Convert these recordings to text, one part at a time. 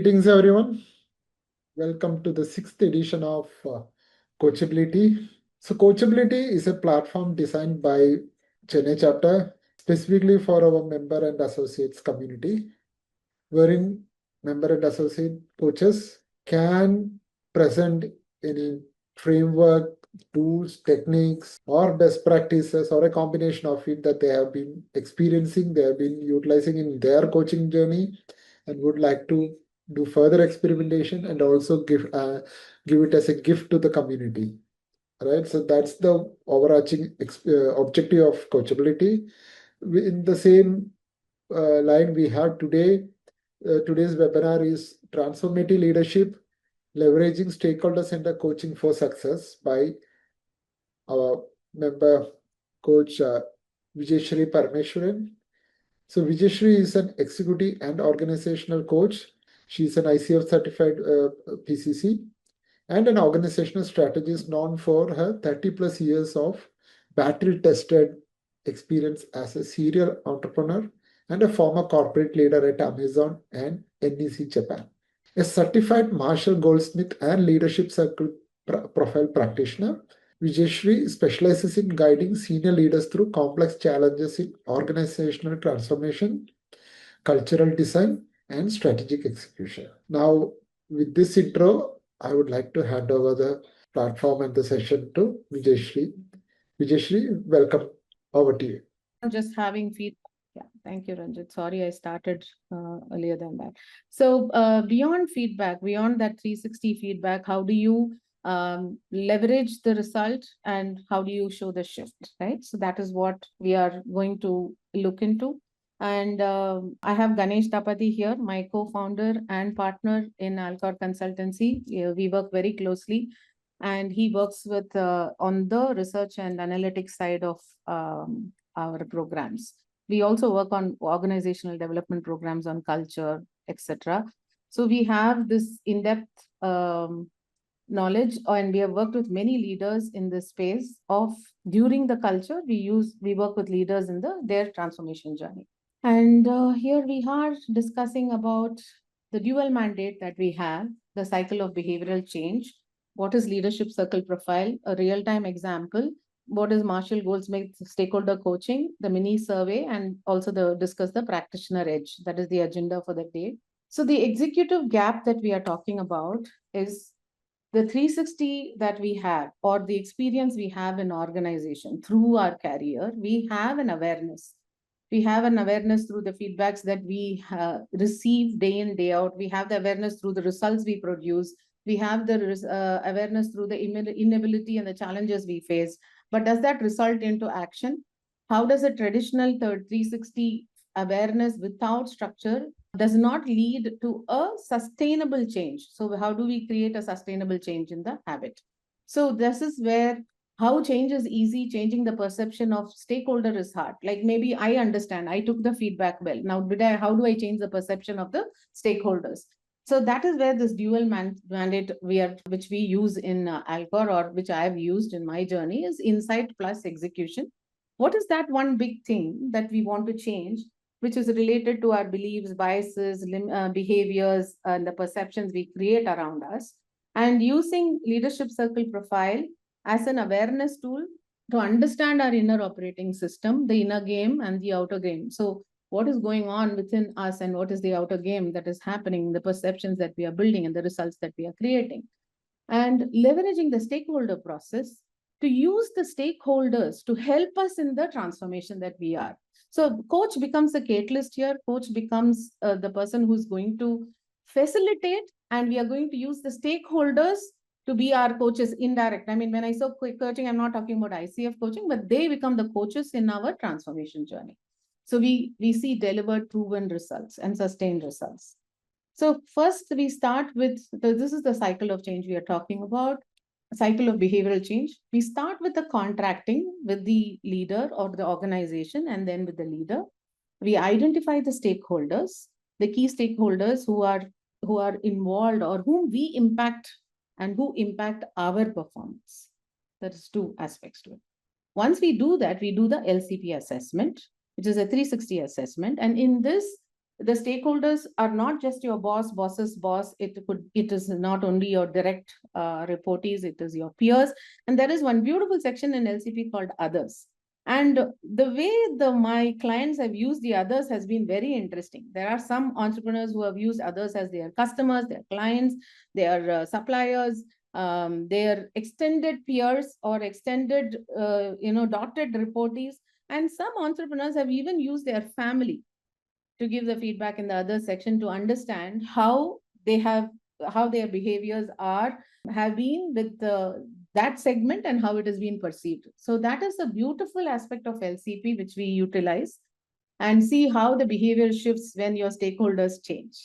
Greetings, everyone. Welcome to the 6th edition of Coachability. So, Coachability is a platform designed by Chennai chapter specifically for our member and associates community, wherein member and associate coaches can present any framework, tools, techniques, or best practices, or a combination of it that they have been experiencing, they have been utilizing in their coaching journey, and would like to do further experimentation and also give it as a gift to the community. Right, so that's the overarching objective of Coachability. In the same line we have today, today's webinar is Transformative Leadership, Leveraging Stakeholder-Centered Coaching for Success by our member coach VijayaShree Parameswaran. So VijayaShree is an executive and organizational coach. She is an ICF certified PCC and an organizational strategist known for her 30 plus years of battle-tested experience as a serial entrepreneur and a former corporate leader at Amazon and NEC Japan. A certified Marshall Goldsmith and Leadership Circle profile practitioner, VijayaShree specializes in guiding senior leaders through complex challenges in organizational transformation, cultural design, and strategic execution. Now, with this intro, I would like to hand over the platform and the session to VijayaShree. VijayaShree, welcome. Over to you. I'm just having feedback. Yeah, thank you, Ranjit. Sorry, I started earlier than that. So beyond feedback, beyond that 360 feedback, how do you leverage the result and how do you show the shift, right? So that is what we are going to look into. And I have Ganesh Tapati here, my co-founder and partner in 𝐊𝐞𝐲 Consultancy. We work very closely, and he works with on the research and analytics side of our programs. We also work on organizational development programs on culture, etc. So we have this in-depth knowledge, and we have worked with many leaders in this space of during the culture. We work with leaders in their transformation journey. And here we are discussing about the dual mandate that we have, the cycle of behavioral change. What is leadership circle profile? A real-time example. What is Marshall Goldsmith stakeholder coaching, the mini survey, and also discuss the practitioner edge. That is the agenda for the day. So the executive gap that we are talking about is the 360 that we have, or the experience we have in organization through our career. We have an awareness. We have an awareness through the feedbacks that we receive day in, day out. We have the awareness through the results we produce. We have the awareness through the inability and the challenges we face. But does that result into action? How does a traditional 360 awareness without structure does not lead to a sustainable change? So how do we create a sustainable change in the habit? So this is where how change is easy, changing the perception of stakeholder is hard. Like maybe I understand, I took the feedback well. Now, how do I change the perception of the stakeholders? So that is where this dual mandate which we use in 𝐊𝐶𝐻, or which I have used in my journey, is insight plus execution. What is that one big thing that we want to change, which is related to our beliefs, biases, behaviors, and the perceptions we create around us? And using leadership circle profile as an awareness tool to understand our inner operating system, the inner game and the outer game. So what is going on within us and what is the outer game that is happening, the perceptions that we are building and the results that we are creating. And leveraging the stakeholder process to use the stakeholders to help us in the transformation that we are. So coach becomes a catalyst here. Coach becomes the person who's going to facilitate, and we are going to use the stakeholders to be our coaches indirect. I mean, when I say quick coaching, I'm not talking about ICF coaching, but they become the coaches in our transformation journey. So we see delivered proven results and sustained results. So first we start with, this is the cycle of change we are talking about, cycle of behavioral change. We start with the contracting with the leader or the organization, and then with the leader. We identify the stakeholders, the key stakeholders who are involved or whom we impact and who impact our performance. There is two aspects to it. Once we do that, we do the LCP assessment, which is a 360 assessment. And in this, The stakeholders are not just your boss's boss. It is not only your direct reportees, it is your peers. And there is one beautiful section in LCP called others. And the way my clients have used the others has been very interesting. There are some entrepreneurs who have used others as their customers, their clients, their suppliers, their extended peers or extended, dotted reportees. And some entrepreneurs have even used their family to give the feedback in the other section to understand how their behaviors have been with that segment and how it has been perceived. So that is a beautiful aspect of LCP which we utilize and see how the behavior shifts when your stakeholders change.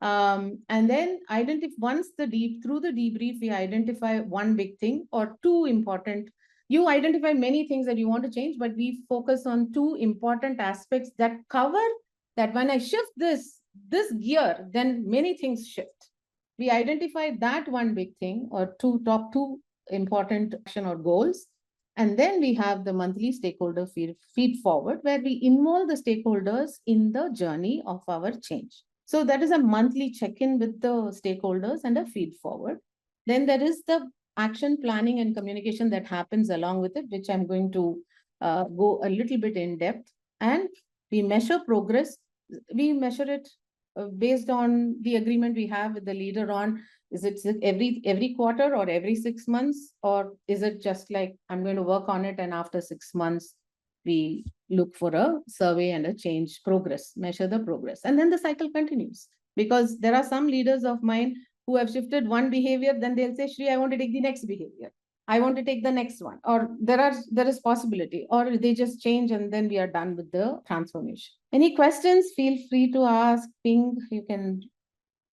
And then through the debrief, we identify one big thing or two important. You identify many things that you want to change, but we focus on two important aspects that cover that when I shift this gear, then many things shift. We identify that one big thing or top two important action or goals. And then we have the monthly stakeholder feed forward, where we involve the stakeholders in the journey of our change. So that is a monthly check-in with the stakeholders and a feed forward. Then there is the action planning and communication that happens along with it, which I'm going to go a little bit in depth. And we measure progress. We measure it based on the agreement we have with the leader on, is it every quarter or every 6 months? Or is it just like, I'm going to work on it and after 6 months, we look for a survey and a change progress, measure the progress. And then the cycle continues. Because there are some leaders of mine who have shifted one behavior, then they'll say, Shri, I want to take the next behavior. I want to take the next one. Or there is possibility. Or they just change and then we are done with the transformation. Any questions? Feel free to ask, ping. You can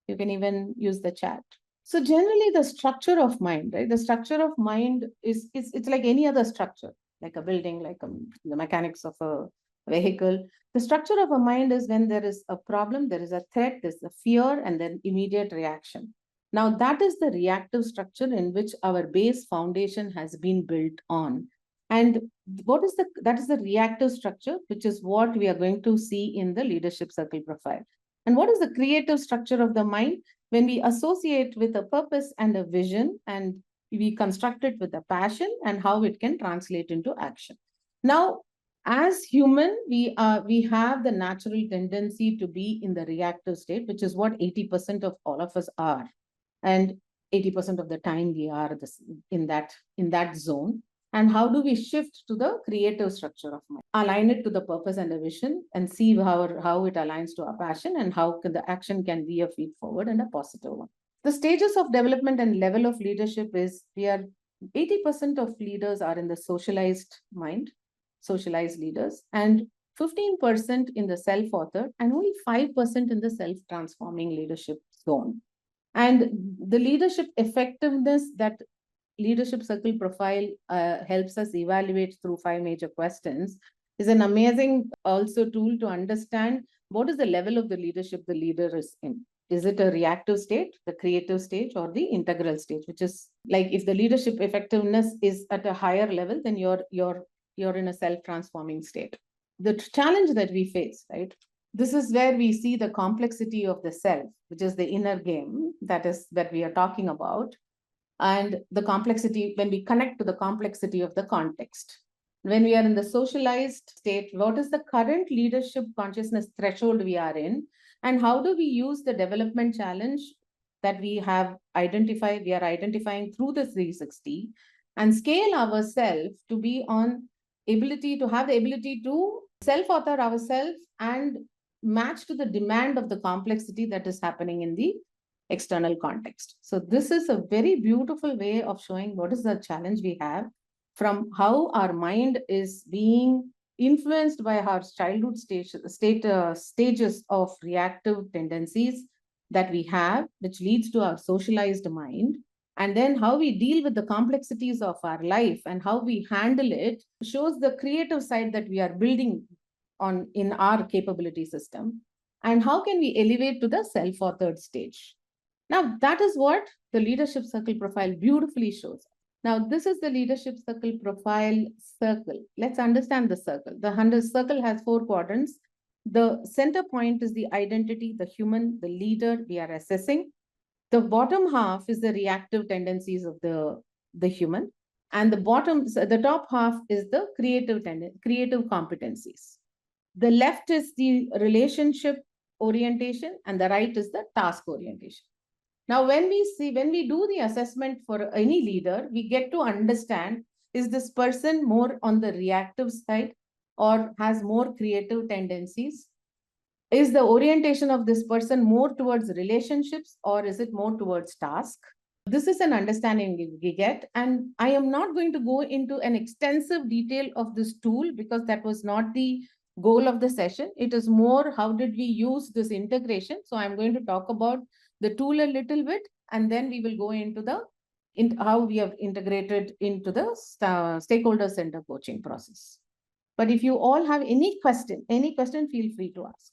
even use the chat. So generally the structure of mind, right? The structure of mind it's like any other structure, like a building, like the mechanics of a vehicle. The structure of a mind is when there is a problem, there is a threat, there's a fear, and then immediate reaction. Now that is the reactive structure in which our base foundation has been built on. And that is the reactive structure, which is what we are going to see in the leadership circle profile. And what is the creative structure of the mind? When we associate with a purpose and a vision, and we construct it with a passion and how it can translate into action. Now, as human, we have the natural tendency to be in the reactive state, which is what 80% of all of us are. And 80% of the time we are in that zone. And how do we shift to the creative structure of mind? Align it to the purpose and the vision and see how it aligns to our passion and how the action can be a feed forward and a positive one. The stages of development and level of leadership is 80% of leaders are in the socialized mind, socialized leaders, and 15% in the self-author, and only 5% in the self-transforming leadership zone. And the leadership effectiveness that leadership circle profile helps us evaluate through 5 major questions is an amazing also tool to understand what is the level of the leadership the leader is in. Is it a reactive state, the creative stage, or the integral stage, which is like if the leadership effectiveness is at a higher level, then you're in a self-transforming state. The challenge that we face, right? This is where we see the complexity of the self, which is the inner game that we are talking about. And the complexity, when we connect to the complexity of the context. When we are in the socialized state, what is the current leadership consciousness threshold we are in? And how do we use the development challenge that we are identifying through the 360 and scale ourselves to be on have the ability to self-author ourselves and match to the demand of the complexity that is happening in the external context. So this is a very beautiful way of showing what is the challenge we have from how our mind is being influenced by our childhood stages of reactive tendencies that we have, which leads to our socialized mind. And then how we deal with the complexities of our life and how we handle it shows the creative side that we are building on in our capability system. And how can we elevate to the self-authored stage? Now, that is what the leadership circle profile beautifully shows. Now, this is the leadership circle profile circle. Let's understand the circle. The circle has 4 quadrants. The center point is the identity, the human, the leader we are assessing. The bottom half is the reactive tendencies of the human. And the top half is the creative competencies. The left is the relationship orientation and the right is the task orientation. Now, when we do the assessment for any leader, we get to understand, is this person more on the reactive side or has more creative tendencies? Is the orientation of this person more towards relationships or is it more towards task? This is an understanding we get. And I am not going to go into an extensive detail of this tool because that was not the goal of the session. It is more how did we use this integration. So I'm going to talk about the tool a little bit, and then we will go into how we have integrated into the stakeholder center coaching process. But if you all have any question, feel free to ask.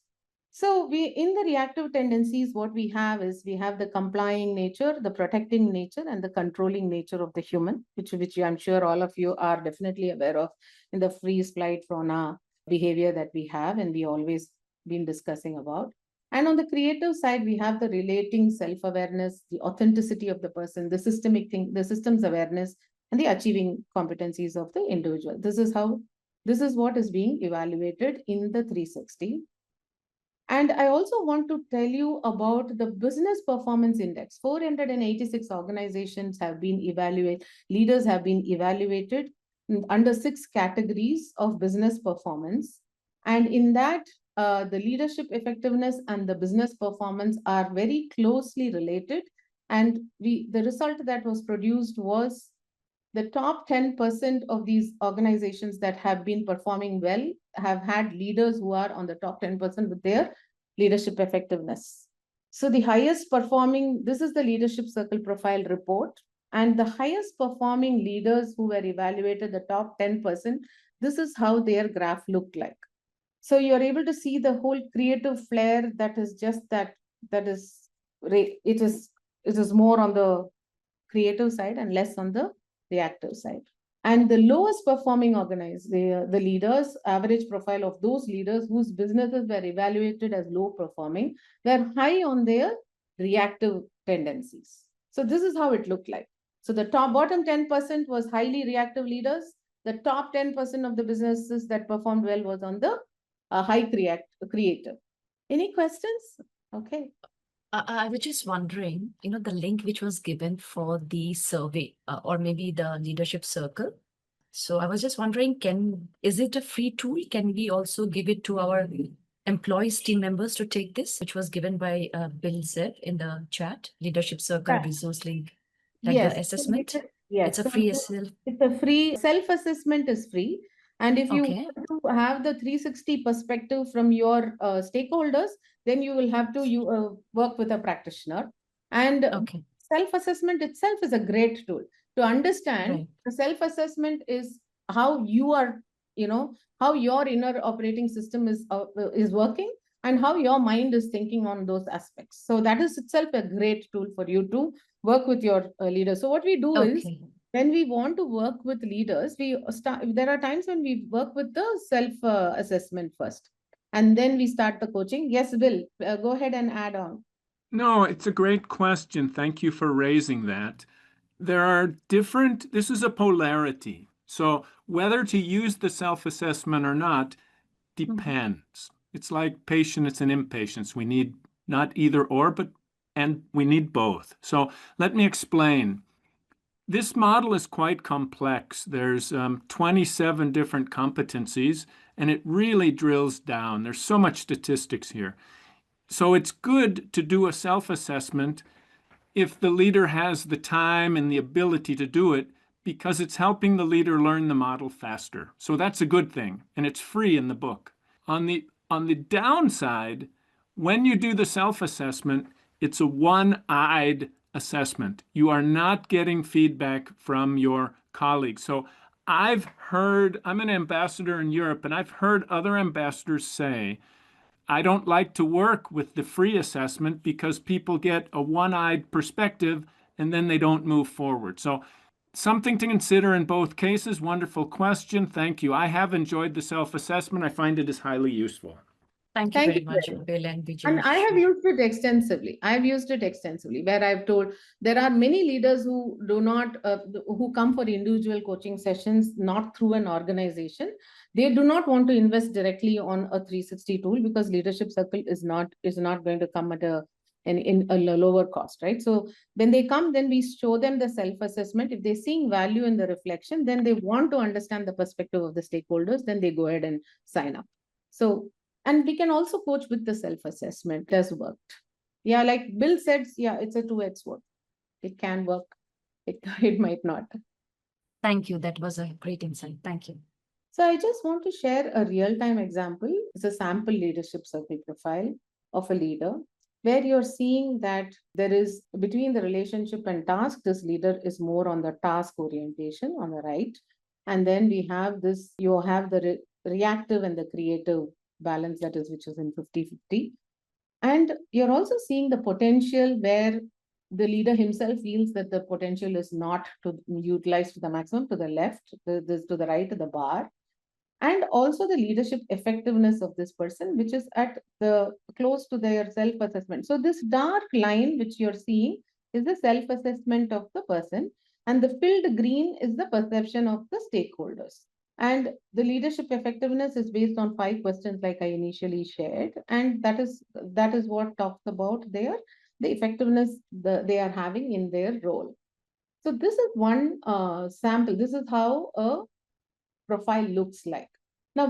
So in the reactive tendencies, what we have is we have the complying nature, the protecting nature, and the controlling nature of the human, which I'm sure all of you are definitely aware of in the freeze, flight, fauna behavior that we have, and we always been discussing about. And on the creative side, we have the relating self-awareness, the authenticity of the person, the systemic thing, the systems awareness, and the achieving competencies of the individual. This is what is being evaluated in the 360. And I also want to tell you about the Business Performance Index. 486 organizations have been evaluated, leaders have been evaluated under 6 categories of business performance. And in that, the leadership effectiveness and the business performance are very closely related. And the result that was produced was the top 10% of these organizations that have been performing well have had leaders who are on the top 10% with their leadership effectiveness. So the highest performing, this is the leadership circle profile report, and the highest performing leaders who were evaluated, the top 10%, this is how their graph looked like. So you're able to see the whole creative flair that is just it is more on the creative side and less on the reactive side. And the lowest performing the leaders, average profile of those leaders whose businesses were evaluated as low performing, were high on their reactive tendencies. So this is how it looked like. So the bottom 10% was highly reactive leaders. The top 10% of the businesses that performed well was on the high creative. Any questions? Okay. I was just wondering, the link which was given for the survey or maybe the leadership circle. So I was just wondering, is it a free tool? Can we also give it to our employees, team members to take this, which was given by Bill Zeb in the chat, leadership circle resource link, like the assessment? Yes. It's a free It's a free self-assessment is free. And if you want to have the 360 perspective from your stakeholders, then you will have to work with a practitioner. And self-assessment itself is a great tool to understand. The self-assessment is how you are, how your inner operating system is working and how your mind is thinking on those aspects. So that is itself a great tool for you to work with your leaders. So what we do is, when we want to work with leaders, there are times when we work with the self-assessment first, and then we start the coaching. Yes, Bill, go ahead and add on. No, it's a great question. Thank you for raising that. This is a polarity. So whether to use the self-assessment or not depends. It's like patience and impatience. We need not either or, and we need both. So let me explain. This model is quite complex. There's 27 different competencies, and it really drills down. There's so much statistics here. So it's good to do a self-assessment if the leader has the time and the ability to do it, because it's helping the leader learn the model faster. So that's a good thing, and it's free in the book. On the downside, when you do the self-assessment, it's a one-eyed assessment. You are not getting feedback from your colleagues. So I'm an ambassador in Europe, and I've heard other ambassadors say, I don't like to work with the free assessment because people get a one-eyed perspective and then they don't move forward. So something to consider in both cases. Wonderful question. Thank you. I have enjoyed the self-assessment. I find it is highly useful. Thank you Thank very you much, very much. Bill and And I have VijayaShree. used it extensively. I've used it extensively, where I've told there are many leaders who do not, who come for individual coaching sessions, not through an organization. They do not want to invest directly on a 360 tool because leadership circle is not going to come at in a lower cost, right? So when they come, then we show them the self-assessment. If they're seeing value in the reflection, then they want to understand the perspective of the stakeholders, then they go ahead and sign up. So, and we can also coach with the self-assessment. It has worked. Yeah, like Bill said, yeah, it's a two-edged sword. It can work. It might not. Thank you. That was a great insight. Thank you. So I just want to share a real-time example. It's a sample leadership circle profile of a leader where you're seeing that there is between the relationship and task, this leader is more on the task orientation on the right. And then we have this, you have the reactive and the creative balance, that is, which is in 50-50. And you're also seeing the potential where the leader himself feels that the potential is not to utilize to the maximum, to the left, this to the right of the bar. And also the leadership effectiveness of this person, which is at the close to their self-assessment. So this dark line, which you're seeing, is the self-assessment of the person. And the filled green is the perception of the stakeholders. And the leadership effectiveness is based on 5 questions, like I initially shared. And that is what talks about the effectiveness they are having in their role. So this is one sample. This is how a profile looks like. Now,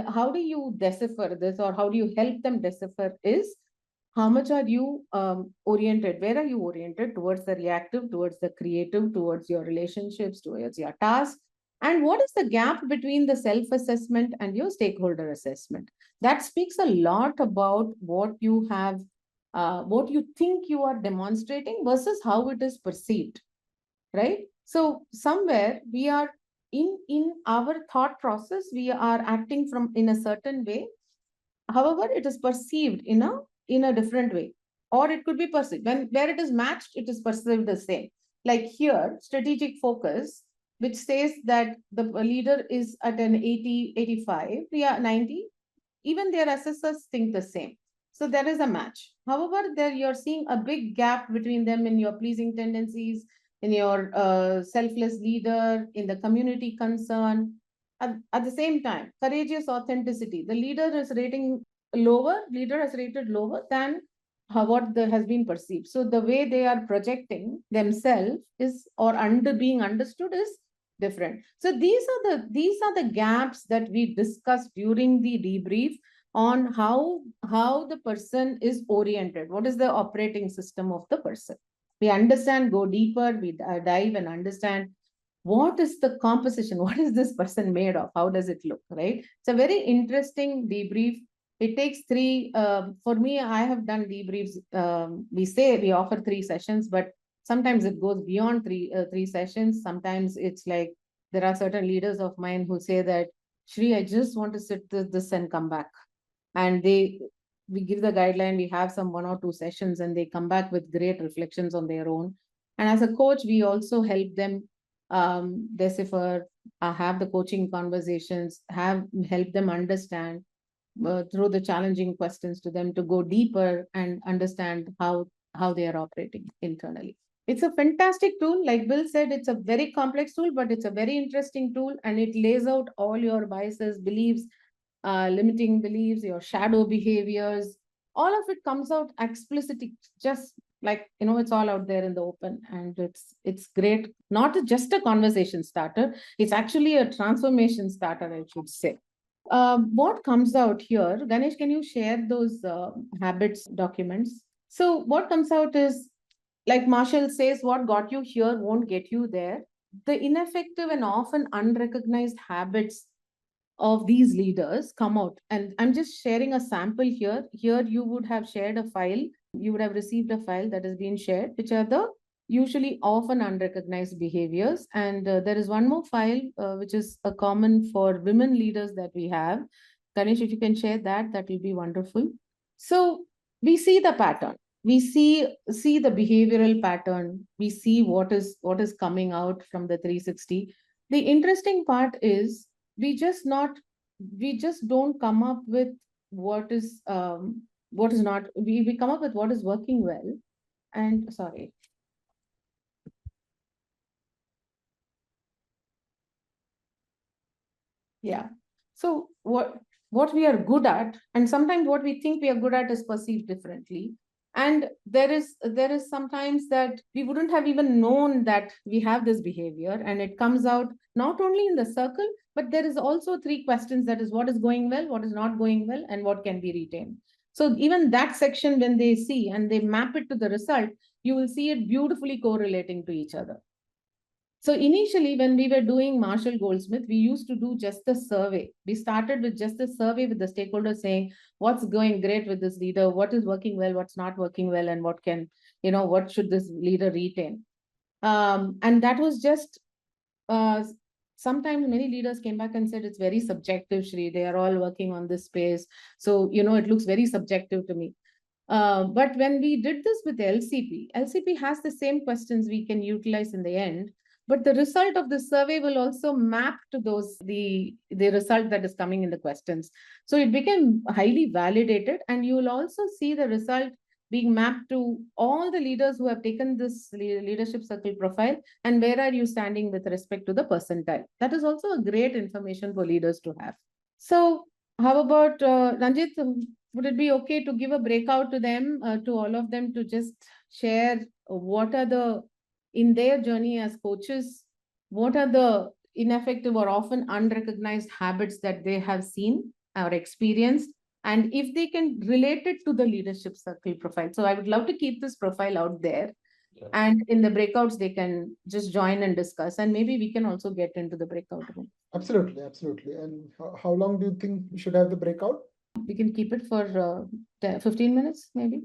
how do you decipher this, or how do you help them decipher is how much are you oriented? Where are you oriented? Towards the reactive, towards the creative, towards your relationships, towards your task? And what is the gap between the self-assessment and your stakeholder assessment? That speaks a lot about what you have, what you think you are demonstrating versus how it is perceived, right? So somewhere we are in our thought process, we are acting from in a certain way. However, it is perceived in a different way, or it could be perceived where it is matched, it is perceived the same. Like here, strategic focus, which says that the leader is at an 80, 85, yeah, 90. Even their assessors think the same. So there is a match. However, there you're seeing a big gap between them in your pleasing tendencies, in your selfless leader, in the community concern. At the same time, courageous authenticity. The leader is rated lower than what has been perceived. So the way they are projecting themselves is, or being understood, is different. So these are the gaps that we discussed during the debrief on how the person is oriented. What is the operating system of the person? We understand, go deeper, we dive and understand what is the composition, what is this person made of, how does it look, right? It's a very interesting debrief. It takes 3, for me, I have done debriefs. We offer 3 sessions, but sometimes it goes beyond three sessions. Sometimes it's like there are certain leaders of mine who say that, Shri, I just want to sit this and come back. And we give the guideline, we have some 1 or 2 sessions, and they come back with great reflections on their own. And as a coach, we also help them decipher, have the coaching conversations, help them understand through the challenging questions to them to go deeper and understand how they are operating internally. It's a fantastic tool. Like Bill said, it's a very complex tool, but it's a very interesting tool, and it lays out all your biases, beliefs, limiting beliefs, your shadow behaviors. All of it comes out explicitly, just like, it's all out there in the open, and it's great. Not just a conversation starter, it's actually a transformation starter, I should say. What comes out here, Ganesh, can you share those habits documents? So what comes out is, like Marshall says, what got you here won't get you there. The ineffective and often unrecognized habits of these leaders come out. And I'm just sharing a sample here. Here you would have shared a file, you would have received a file that has been shared, which are the usually often unrecognized behaviors. And there is one more file, which is a common for women leaders that we have. Ganesh, if you can share that, that will be wonderful. So we see the pattern. We see the behavioral pattern. We see what is coming out from the 360. The interesting part is we just don't come up with what is not, we come up with what is working well. And sorry. Yeah. So what we are good at, and sometimes what we think we are good at is perceived differently. And there is sometimes that we wouldn't have even known that we have this behavior, and it comes out not only in the circle, but there is also 3 questions, that is what is going well, what is not going well, and what can be retained. So even that section, when they see and they map it to the result, you will see it beautifully correlating to each other. So initially, when we were doing Marshall Goldsmith, we used to do just a survey. We started with just a survey with the stakeholders saying, what's going great with this leader, what is working well, what's not working well, and what can, what should this leader retain? And that was just, sometimes many leaders came back and said, it's very subjective, Shri. They are all working on this space. So, it looks very subjective to me. But when we did this with LCP has the same questions we can utilize in the end, but the result of the survey will also map to the result that is coming in the questions. So it became highly validated, and you will also see the result being mapped to all the leaders who have taken this leadership circle profile, and where are you standing with respect to the percentile. That is also a great information for leaders to have. So how about Ranjit? Would it be okay to give a breakout to them, to all of them, to just share what are in their journey as coaches, what are the ineffective or often unrecognized habits that they have seen or experienced, and if they can relate it to the leadership circle profile. So I would love to keep this profile out there. Yeah. And in the breakouts, they can just join and discuss, and maybe we can also get into the breakout room. Absolutely, absolutely. And how long do you think we should have the breakout? We can keep it for 15 minutes, maybe.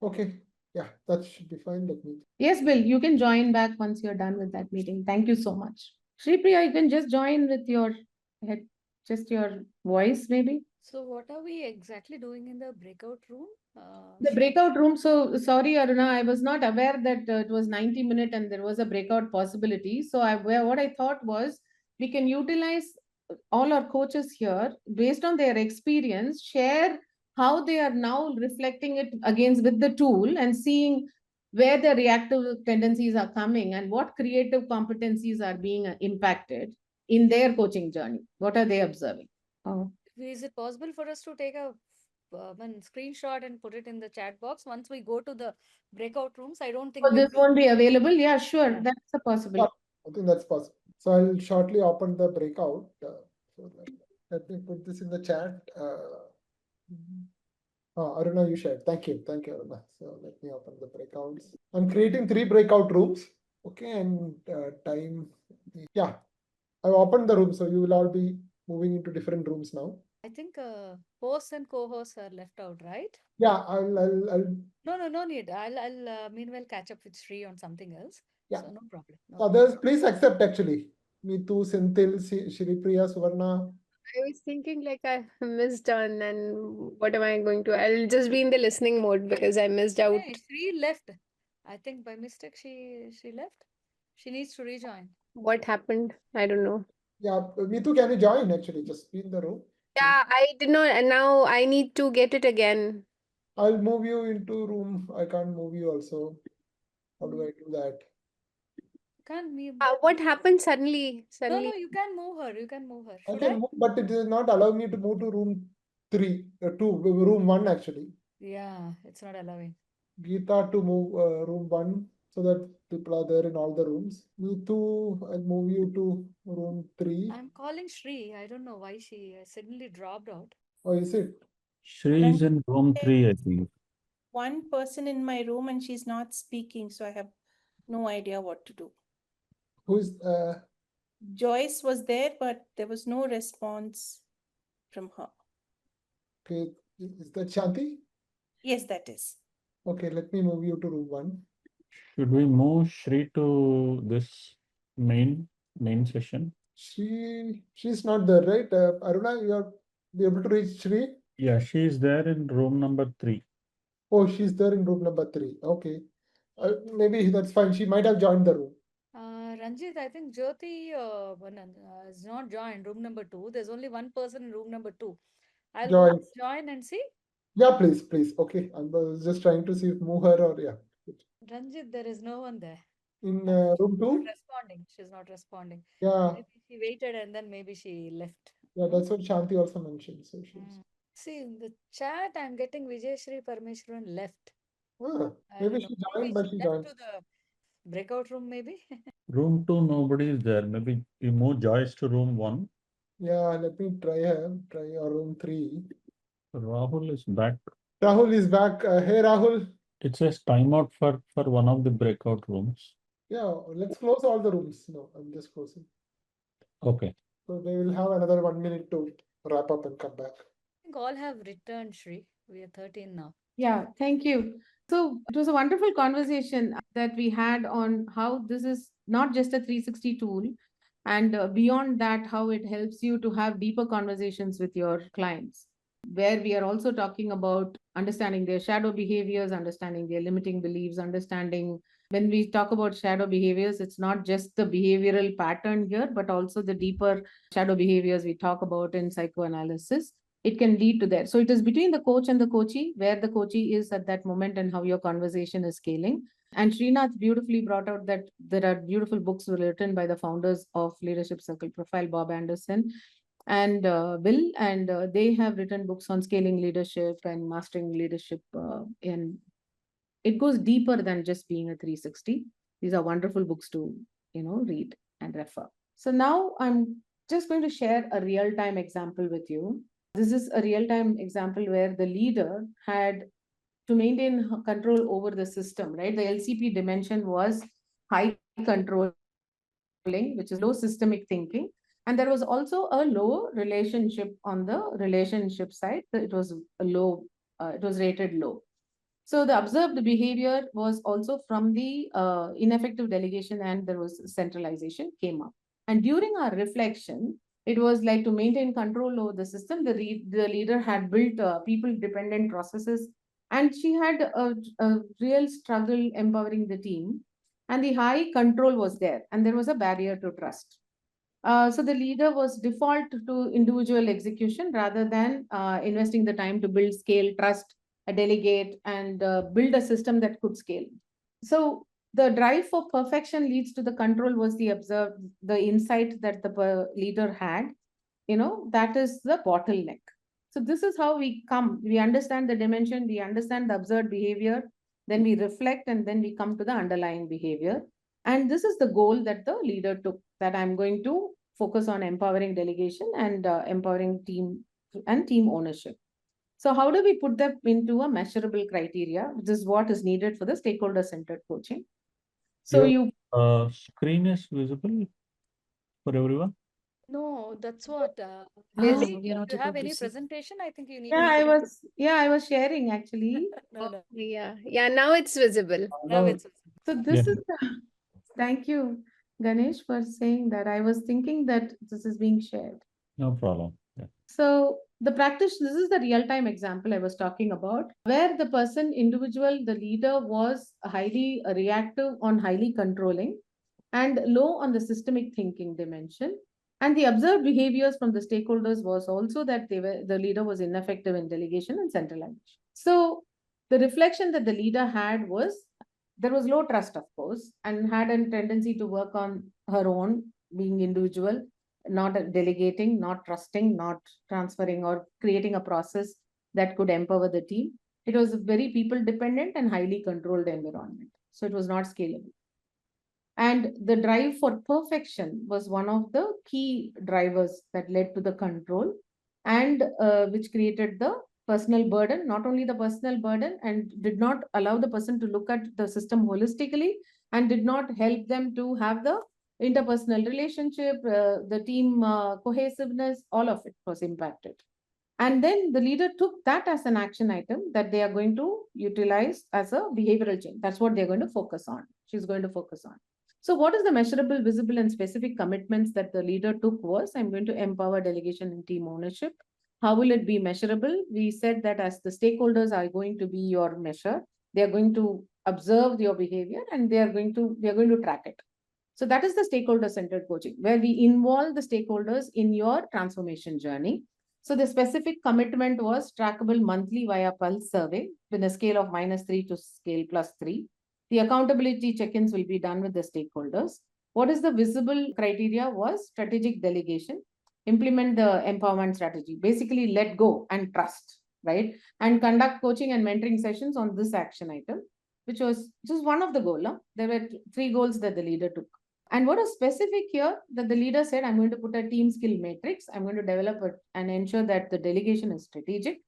Okay. Yeah, that should be fine. Let me. Yes, Bill, you can join back once you're done with that meeting. Thank you so much. Shripriya, you can just join with your head, just your voice, maybe. So what are we exactly doing in the breakout room? The breakout room. So sorry, Aruna, I was not aware that it was 90-minute and there was a breakout possibility. So what I thought was we can utilize all our coaches here based on their experience, share how they are now reflecting it against with the tool and seeing where the reactive tendencies are coming and what creative competencies are being impacted in their coaching journey. What are they observing? Oh. Is it possible for us to take a screenshot and put it in the chat box once we go to the breakout rooms? I don't think this won't be available. Yeah, sure. That's a possibility. I think that's possible. So I'll shortly open the breakout. So let me put this in the chat. Aruna, you shared. Thank you. Thank you, Aruna. So let me open the breakouts. I'm creating 3 breakout rooms. Okay, and time. Yeah, I've opened the room. So you will all be moving into different rooms now. I think hosts and co-hosts are left out, right? Yeah, I'll. No need. I'll meanwhile catch up with Shri on something else. Yeah. So no problem. Others, please accept actually. Meetu, Senthil, Shripriya, Suvarna. I was thinking like I missed on, and what am I going to? I'll just be in the listening mode because I missed out. Hey, Shri left. I think by mistake she left. She needs to rejoin. What happened? I don't know. Yeah, Meetu, can you join actually? Just be in the room. Yeah, I did not, and now I need to get it again. I'll move you into room. I can't move you also. How do I do that? Can't move. What happened suddenly? No, you can move her. You can move her. I can move, but it does not allow me to move to room room 1 actually. Yeah, it's not allowing. Geeta to move room 1 so that people are there in all the rooms. Meetu, I'll move you to room 3. I'm calling Shri. I don't know why she suddenly dropped out. Oh, is it? Shri is in room 3, I think. One person in my room and she's not speaking, so I have no idea what to do. Who's Joyce was there, but there was no response from her. Okay, is that Shanti? Yes, that is. Okay, let me move you to room 1. Should we move Shri to this main session? She's not there, right? Aruna, you're be able to reach Shri? Yeah, she is there in room number 3. Oh, she's there in room number 3. Okay. Maybe that's fine. She might have joined the room. Ranjit, I think Jyoti is not joined room number 2. There's only one person in room number 2. I'll Joyce. join and see. Yeah, please. Okay, I was just trying to see if move her or yeah. Ranjit, there is no one there. In She's room not 2? responding. She's not responding. Yeah, Maybe she waited and then maybe she left. yeah, that's what Shanti also mentioned. So she's See, in the chat, I'm getting VijayaShree Parameswaran left. I maybe don't know. she Maybe joined, but she she left joined. to the breakout room, maybe. Room 2, nobody is there. Maybe you move Joyce to room 1. Yeah, let me try her. Try room 3. Rahul is back. Rahul is back. Hey, Rahul. It says timeout for one of the breakout rooms. Yeah, let's close all the rooms. No, I'm just closing. Okay. So they will have another 1 minute to wrap up and come back. I think all have returned, Shri. We are 13 now. Yeah, thank you. So it was a wonderful conversation that we had on how this is not just a 360 tool, and beyond that, how it helps you to have deeper conversations with your clients, where we are also talking about understanding their shadow behaviors, understanding their limiting beliefs, understanding when we talk about shadow behaviors, it's not just the behavioral pattern here, but also the deeper shadow behaviors we talk about in psychoanalysis. It can lead to that. So it is between the coach and the coachee, where the coachee is at that moment and how your conversation is scaling. And Srinath beautifully brought out that there are beautiful books written by the founders of Leadership Circle Profile, Bob Anderson and Bill, and they have written books on scaling leadership and mastering leadership. And it goes deeper than just being a 360. These are wonderful books to, read and refer. So now I'm just going to share a real-time example with you. This is a real-time example where the leader had to maintain control over the system, right? The LCP dimension was high controlling, which is low systemic thinking. And there was also a low relationship on the relationship side. It was a low, it was rated low. So the observed behavior was also from the ineffective delegation, and there was centralization came up. And during our reflection, it was like to maintain control over the system. The leader had built people-dependent processes, and she had a real struggle empowering the team. And the high control was there, and there was a barrier to trust. So the leader was default to individual execution rather than investing the time to build scale, trust, delegate, and build a system that could scale. So the drive for perfection leads to the control was the insight that the leader had, that is the bottleneck. So this is how we understand the dimension, we understand the observed behavior, then we reflect, and then we come to the underlying behavior. And this is the goal that the leader took, that I'm going to focus on empowering delegation and empowering team and team ownership. So how do we put that into a measurable criteria? This is what is needed for the stakeholder-centered coaching. So Your screen is visible for everyone? No, that's what. Leslie, Leslie, we are do not you have able to any see. presentation? I think you need yeah, to. I was sharing actually. No. Yeah, now it's visible. Now it's. So this Yeah. is thank you, Ganesh, for saying that. I was thinking that this is being shared. No problem. Yeah. So this is the real-time example I was talking about, where the the leader was highly reactive on highly controlling and low on the systemic thinking dimension. And the observed behaviors from the stakeholders was also that the leader was ineffective in delegation and centralization. So the reflection that the leader had was there was low trust, of course, and had a tendency to work on her own, being individual, not delegating, not trusting, not transferring or creating a process that could empower the team. It was a very people dependent and highly controlled environment. So it was not scalable. And the drive for perfection was one of the key drivers that led to the control and which created the personal burden, not only the personal burden, and did not allow the person to look at the system holistically and did not help them to have the interpersonal relationship, the team cohesiveness, all of it was impacted. And then the leader took that as an action item that they are going to utilize as a behavioral change. That's what they're going to focus on. She's going to focus on. So what is the measurable, visible, and specific commitments that the leader took was, I'm going to empower delegation and team ownership. How will it be measurable? We said that as the stakeholders are going to be your measure, they are going to observe your behavior and we are going to track it. So that is the stakeholder-centered coaching, where we involve the stakeholders in your transformation journey. So the specific commitment was trackable monthly via pulse survey with a scale of -3 to scale +3. The accountability check-ins will be done with the stakeholders. What is the visible criteria was strategic delegation, implement the empowerment strategy, basically let go and trust, right? And conduct coaching and mentoring sessions on this action item, which was just one of the goals. There were 3 goals that the leader took. And what is specific here that the leader said, I'm going to put a team skill matrix. I'm going to develop it and ensure that the delegation is strategic.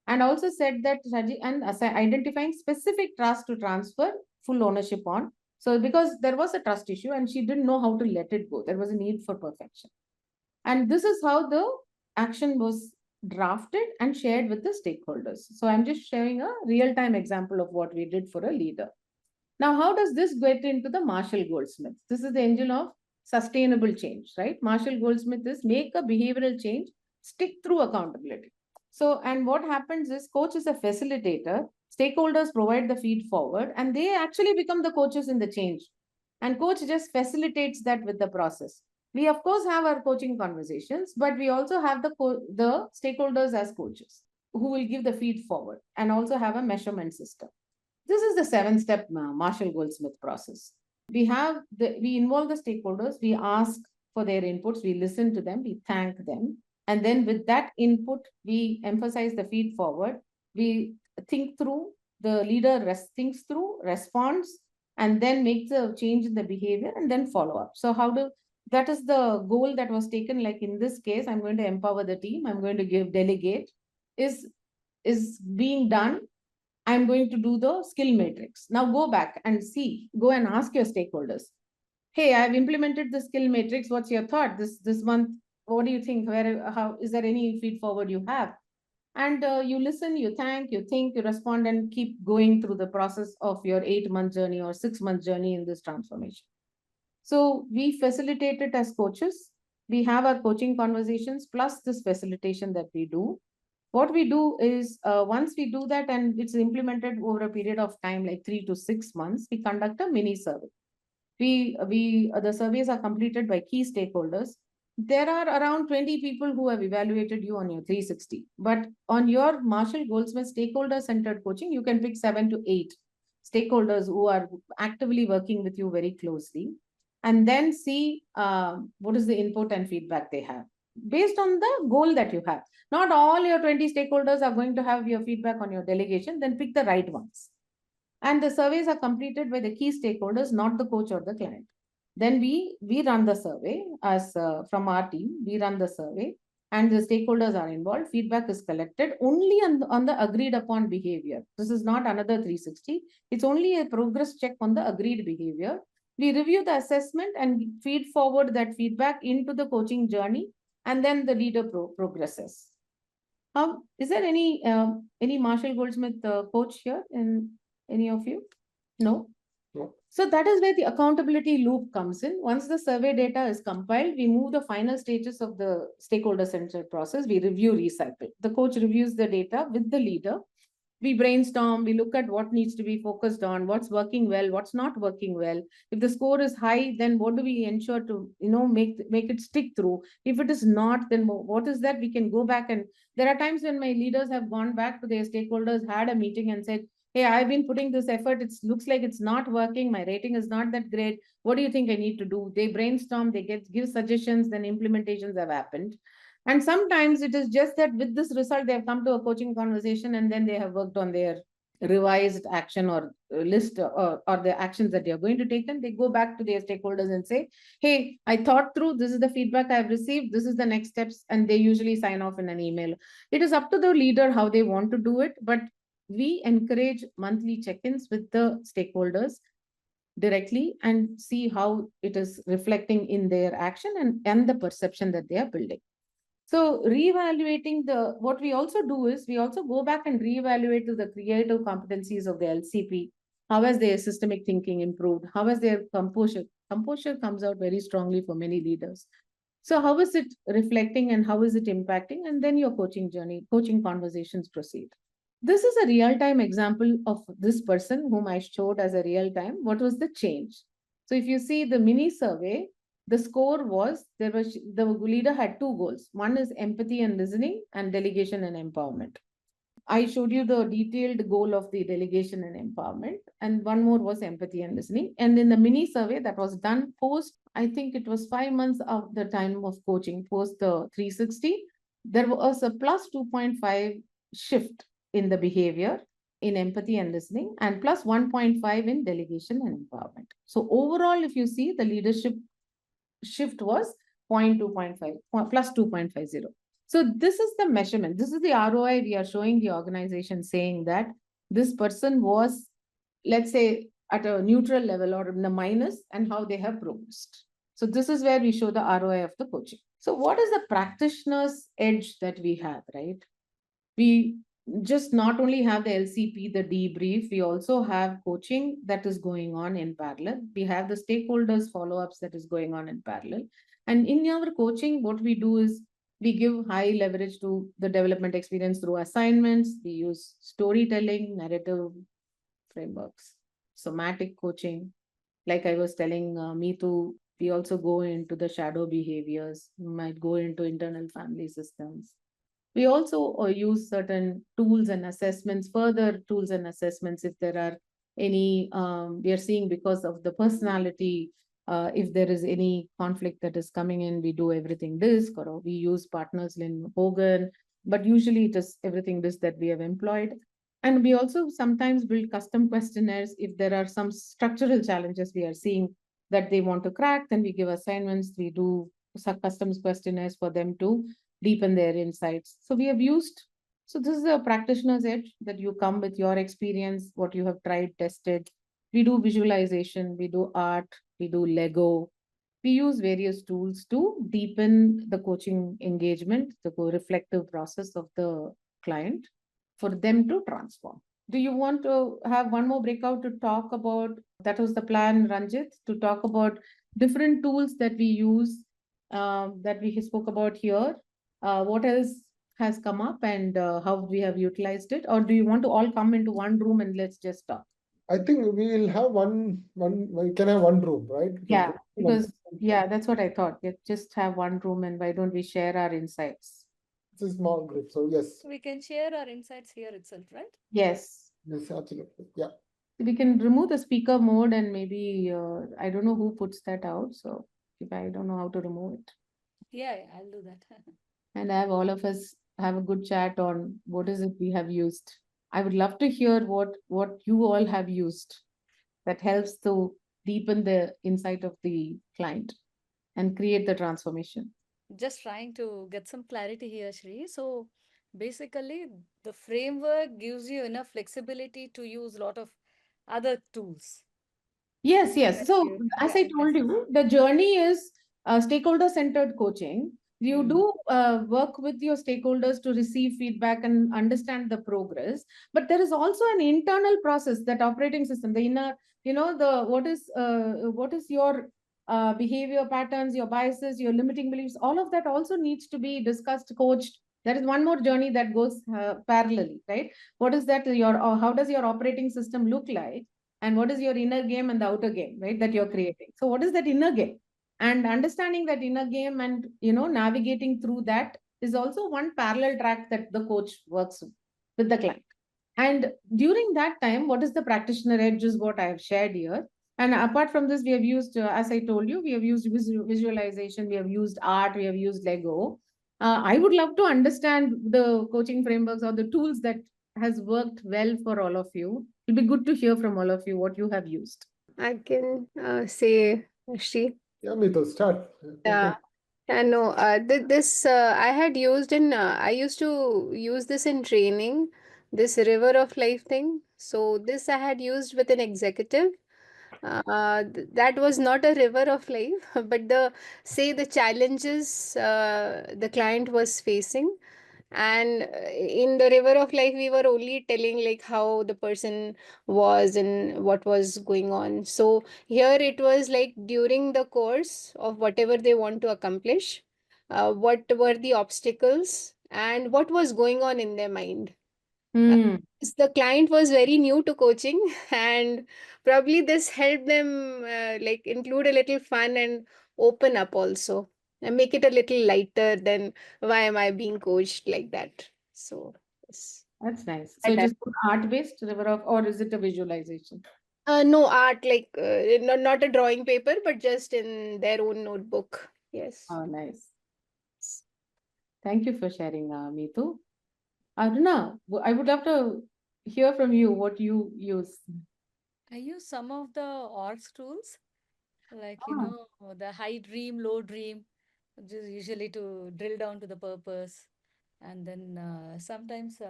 And also said that and identifying specific tasks to transfer full ownership on. So because there was a trust issue and she didn't know how to let it go. There was a need for perfection. And this is how the action was drafted and shared with the stakeholders. So I'm just sharing a real-time example of what we did for a leader. Now, how does this get into the Marshall-Goldsmith? This is the engine of sustainable change, right? Marshall-Goldsmith is make a behavioral change, stick through accountability. So, and what happens is coach is a facilitator, stakeholders provide the feed forward, and they actually become the coaches in the change. And coach just facilitates that with the process. We, of course, have our coaching conversations, but we also have the stakeholders as coaches who will give the feed forward and also have a measurement system. This is the 7-step Marshall-Goldsmith process. We involve the stakeholders, we ask for their inputs, we listen to them, we thank them. And then with that input, we emphasize the feed forward. We think through, the leader thinks through, responds, and then makes a change in the behavior and then follow up. So that is the goal that was taken. Like in this case, I'm going to empower the team. I'm going to delegate is being done. I'm going to do the skill matrix. Now go back and go and ask your stakeholders. Hey, I've implemented the skill matrix. What's your thought this month? What do you think? How is there any feed forward you have? And you listen, you thank, you think, you respond, and keep going through the process of your 8-month journey or 6-month journey in this transformation. So we facilitate it as coaches. We have our coaching conversations plus this facilitation that we do. What we do is once we do that and it's implemented over a period of time, like 3 to 6 months, we conduct a mini survey. The surveys are completed by key stakeholders. There are around 20 people who have evaluated you on your 360. But on your Marshall-Goldsmith stakeholder-centered coaching, you can pick 7 to 8 stakeholders who are actively working with you very closely. And then see what is the input and feedback they have based on the goal that you have. Not all your 20 stakeholders are going to have your feedback on your delegation, then pick the right ones. And the surveys are completed by the key stakeholders, not the coach or the client. Then we run the survey as from our team, we run the survey and the stakeholders are involved. Feedback is collected only on the agreed upon behavior. This is not another 360. It's only a progress check on the agreed behavior. We review the assessment and feed forward that feedback into the coaching journey, and then the leader progresses. Is there any Marshall-Goldsmith coach here in any of you? No? No. So that is where the accountability loop comes in. Once the survey data is compiled, we move the final stages of the stakeholder-centered process. We review, recycle. The coach reviews the data with the leader. We brainstorm, we look at what needs to be focused on, what's working well, what's not working well. If the score is high, then what do we ensure to, make it stick through? If it is not, then what is that? We can go back, and there are times when my leaders have gone back to their stakeholders, had a meeting and said, hey, I've been putting this effort. It looks like it's not working. My rating is not that great. What do you think I need to do? They brainstorm, they give suggestions, then implementations have happened. And sometimes it is just that with this result, they have come to a coaching conversation and then they have worked on their revised action or list or the actions that they are going to take. And they go back to their stakeholders and say, hey, I thought through, this is the feedback I've received, this is the next steps. And they usually sign off in an email. It is up to the leader how they want to do it. But we encourage monthly check-ins with the stakeholders directly and see how it is reflecting in their action and the perception that they are building. So reevaluating what we also do is we also go back and reevaluate the creative competencies of the LCP. How has their systemic thinking improved? How has their composure? Composure comes out very strongly for many leaders. So how is it reflecting and how is it impacting? And then your coaching journey, coaching conversations proceed. This is a real-time example of this person whom I showed as a real-time. What was the change? So if you see the mini survey, the score was, the leader had two goals. One is empathy and listening, and delegation and empowerment. I showed you the detailed goal of the delegation and empowerment, and one more was empathy and listening. And in the mini survey that was done post, I think it was 5 months of the time of coaching, post the 360, there was a plus 2.5 shift in the behavior in empathy and listening, and plus 1.5 in delegation and empowerment. So overall, if you see, the leadership shift was 0.2, 0.5, plus 2.50. So this is the measurement. This is the ROI we are showing the organization, saying that this person was, let's say, at a neutral level or in the minus, and how they have progressed. So this is where we show the ROI of the coaching. So what is the practitioner's edge that we have, right? We just not only have the LCP, the debrief, we also have coaching that is going on in parallel. We have the stakeholders follow-ups that is going on in parallel. And in our coaching, what we do is we give high leverage to the development experience through assignments. We use storytelling, narrative frameworks, somatic coaching. Like I was telling 𝐊𝐞𝐲, we also go into the shadow behaviors, we might go into internal family systems. We also use certain tools and assessments, further tools and assessments if there are any, we are seeing because of the personality, if there is any conflict that is coming in, we do everything DISC, or we use partners in Hogan, but usually it is everything DISC that we have employed. And we also sometimes build custom questionnaires if there are some structural challenges we are seeing that they want to crack, then we give assignments, we do some custom questionnaires for them to deepen their insights. So we have used, so this is a practitioner's edge, that you come with your experience, what you have tried, tested. We do visualization, we do art, we do Lego. We use various tools to deepen the coaching engagement, the reflective process of the client for them to transform. Do you want to have one more breakout to talk about? That was the plan, Ranjit, to talk about different tools that we use, that we spoke about here. What else has come up, and how we have utilized it? Or do you want to all come into one room and let's just talk? I think we will have we can have one room, right? Yeah, because that's what I thought. Let's just have one room, and why don't we share our insights? It's a small group, so yes. We can share our insights here itself, right? Yes. Yes, absolutely. Yeah. We can remove the speaker mode, and maybe, I don't know who puts that out. So if I don't know how to remove it. Yeah, I'll do that. And have all of us have a good chat on what is it we have used. I would love to hear what you all have used that helps to deepen the insight of the client and create the transformation. Just trying to get some clarity here, Shri. So basically, the framework gives you enough flexibility to use a lot of other tools. Yes, yes. So as I told you, the journey is stakeholder-centered coaching. You do work with your stakeholders to receive feedback and understand the progress, but there is also an internal process, that operating system, the inner, what is your behavior patterns, your biases, your limiting beliefs, all of that also needs to be discussed, coached. There is one more journey that goes parallelly, right? What is that? How does your operating system look like? And what is your inner game and the outer game, right, that you're creating? So what is that inner game? And understanding that inner game and, navigating through that is also one parallel track that the coach works with the client. And during that time, what is the practitioner edge is what I have shared here. And apart from this, we have used, as I told you, we have used visualization, we have used art, we have used Lego. I would love to understand the coaching frameworks or the tools that has worked well for all of you. It'll be good to hear from all of you what you have used. I can say, Shri. Yeah, 𝐊𝐿𝐼, start. Yeah. No, this I had used in, I used to use this in training, this river of life thing. So this I had used with an executive. That was not a river of life, but the challenges the client was facing. And in the river of life, we were only telling like how the person was and what was going on. So here it was like during the course of whatever they want to accomplish, what were the obstacles and what was going on in their mind. The client was very new to coaching, and probably this helped them like include a little fun and open up also and make it a little lighter than why am I being coached like that. So yes. That's nice. So And it that, is art-based river of, or is it a visualization? no art, like not a drawing paper, but just in their own notebook. Yes. Oh, nice. Thank you for sharing, Meetu. Aruna, I would love to hear from you what you use. I use some of the orgs tools, like, Ah. the high dream, low dream, just usually to drill down to the purpose. And then sometimes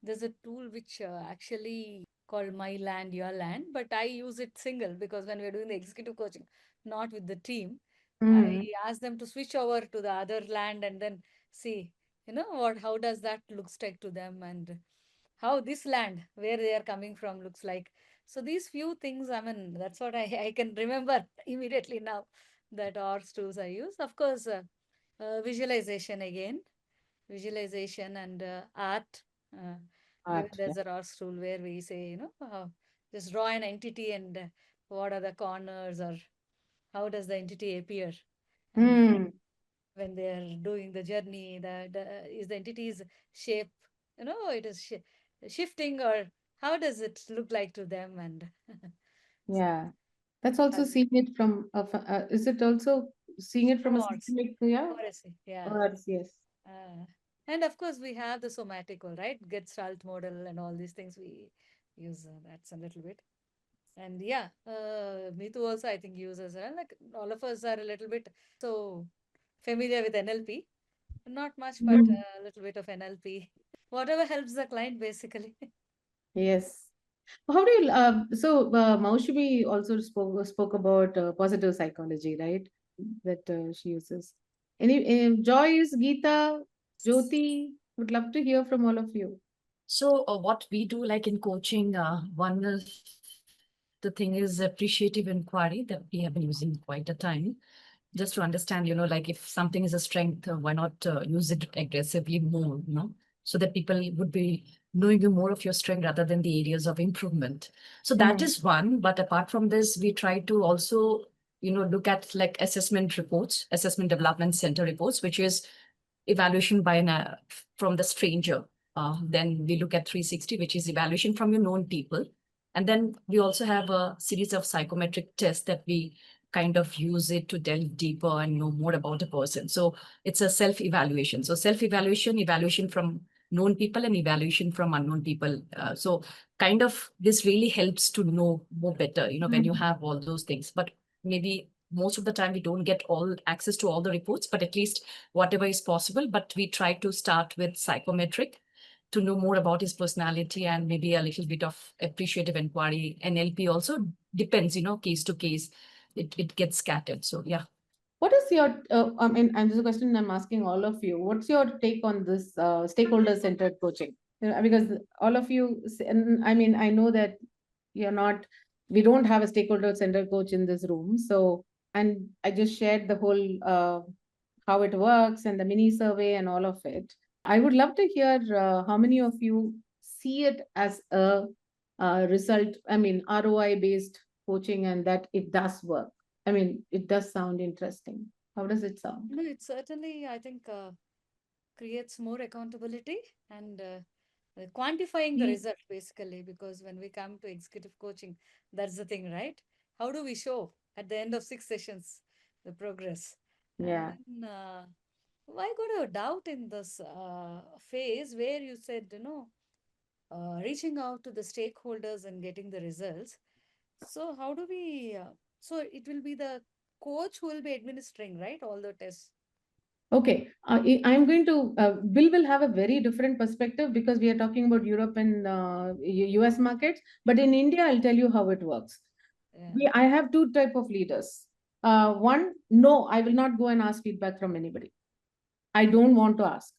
there's a tool which actually called My Land, Your Land, but I use it single because when we're doing the executive coaching, not with the team, I ask them to switch over to the other land and then see, how does that looks like to them, and how this land, where they are coming from, looks like. So these few things, I mean, that's what I can remember immediately now, that ORS tools I use. Of course, visualization again, visualization and art. Uh, Even Art. there's a ROS tool where we say, just draw an entity and what are the corners, or how does the entity appear? And Hmm. when they are doing the journey, is the entity's shape, it is shifting, or how does it look like to them? And so, Yeah. That's also as seeing it from, is it also seeing it from from a ORS, systemic, yeah? yeah. Or yes. And of course, we have the somatical, right? Gestalt model and all these things we use. That's a little bit. And yeah, Neetu also, I think, uses, like all of us are a little bit so familiar with NLP. Not much, but Mhm. a little bit of NLP. Whatever helps the client, basically. Yes. How do you, Maushimi also spoke about positive psychology, right? That she uses. Joyce, Geeta, Jyoti, would love to hear from all of you. So what we do, like in coaching, one of the thing is appreciative inquiry that we have been using quite a time, just to understand, like if something is a strength, why not use it aggressively more, so that people would be knowing you more of your strength rather than the areas of improvement. So that is one. But apart from this, we try to also, look at like assessment reports, assessment development center reports, which is evaluation by from the stranger. Then we look at 360, which is evaluation from your known people. And then we also have a series of psychometric tests that we kind of use it to delve deeper and know more about a person. So it's a self-evaluation. So self-evaluation, evaluation from known people, and evaluation from unknown people. So kind of this really helps to know more better, when you have all those things. But maybe most of the time we don't get all access to all the reports, but at least whatever is possible. But we try to start with psychometric to know more about his personality, and maybe a little bit of appreciative inquiry. NLP also depends, case to case. It gets scattered. So yeah. What is your, and this is a question I'm asking all of you. What's your take on this stakeholder-centered coaching? Because all of you, and I mean, I know that we don't have a stakeholder-centered coach in this room. So, and I just shared the whole, how it works and the mini survey and all of it. I would love to hear how many of you see it as a result, ROI-based coaching, and that it does work. I mean, it does sound interesting. How does it sound? No, it certainly, I think, creates more accountability and quantifying the result, basically, because when we come to executive coaching, that's the thing, right? How do we show at the end of 6 sessions the progress? And Yeah. then why got a doubt in this phase where you said, reaching out to the stakeholders and getting the results. So how do we, so it will be the coach who will be administering, right? All the tests. Okay, I'm going to, Bill will have a very different perspective because we are talking about Europe and US markets. But in India, I'll tell you how it works. Yeah. I have two type of leaders. One, no, I will not go and ask feedback from anybody. I don't want to ask.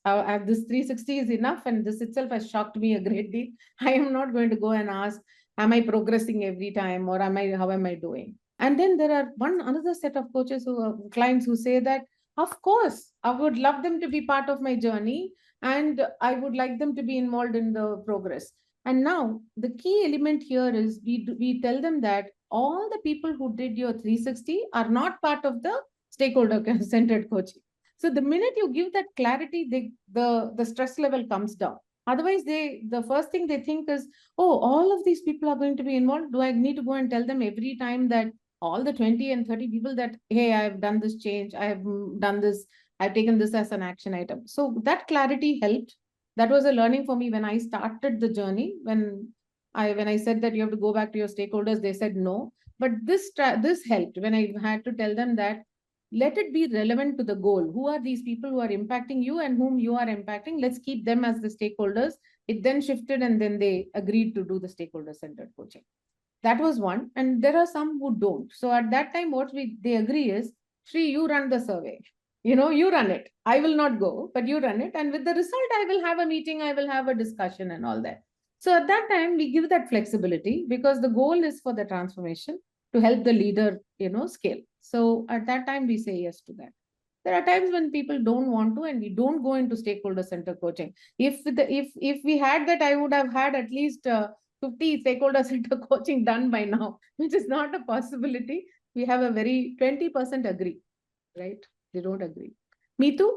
This 360 is enough, and this itself has shocked me a great deal. I am not going to go and ask, am I progressing every time, or how am I doing? And then there are another set of coaches clients who say that, of course, I would love them to be part of my journey, and I would like them to be involved in the progress. And now the key element here is we tell them that all the people who did your 360 are not part of the stakeholder-centered coaching. So the minute you give that clarity, the stress level comes down. Otherwise, the first thing they think is, oh, all of these people are going to be involved. Do I need to go and tell them every time that all the 20 and 30 people that, hey, I've done this change, I have done this, I've taken this as an action item. So that clarity helped. That was a learning for me when I started the journey. When I said that you have to go back to your stakeholders, they said no. But this helped when I had to tell them that let it be relevant to the goal. Who are these people who are impacting you and whom you are impacting? Let's keep them as the stakeholders. It then shifted and then they agreed to do the stakeholder-centered coaching. That was one. And there are some who don't. So at that time, what they agree is, Shri, you run the survey. You run it. I will not go, but you run it. And with the result, I will have a meeting, I will have a discussion and all that. So at that time, we give that flexibility because the goal is for the transformation to help the leader, scale. So at that time, we say yes to that. There are times when people don't want to, and we don't go into stakeholder center coaching. If we had that, I would have had at least 50 stakeholder center coaching done by now, which is not a possibility. We have a very 20% agree, right? They don't agree. Meetu?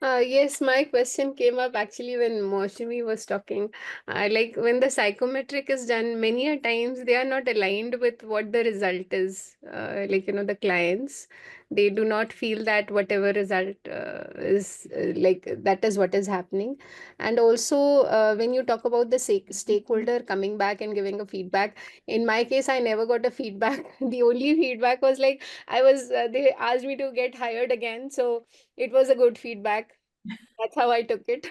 Yes, my question came up actually when Maushami was talking. Like when the psychometric is done, many a times they are not aligned with what the result is. The clients, they do not feel that whatever result is like that is what is happening. And also, when you talk about the stakeholder coming back and giving a feedback, in my case, I never got a feedback. The only feedback was like they asked me to get hired again. So it was a good feedback. That's how I took it.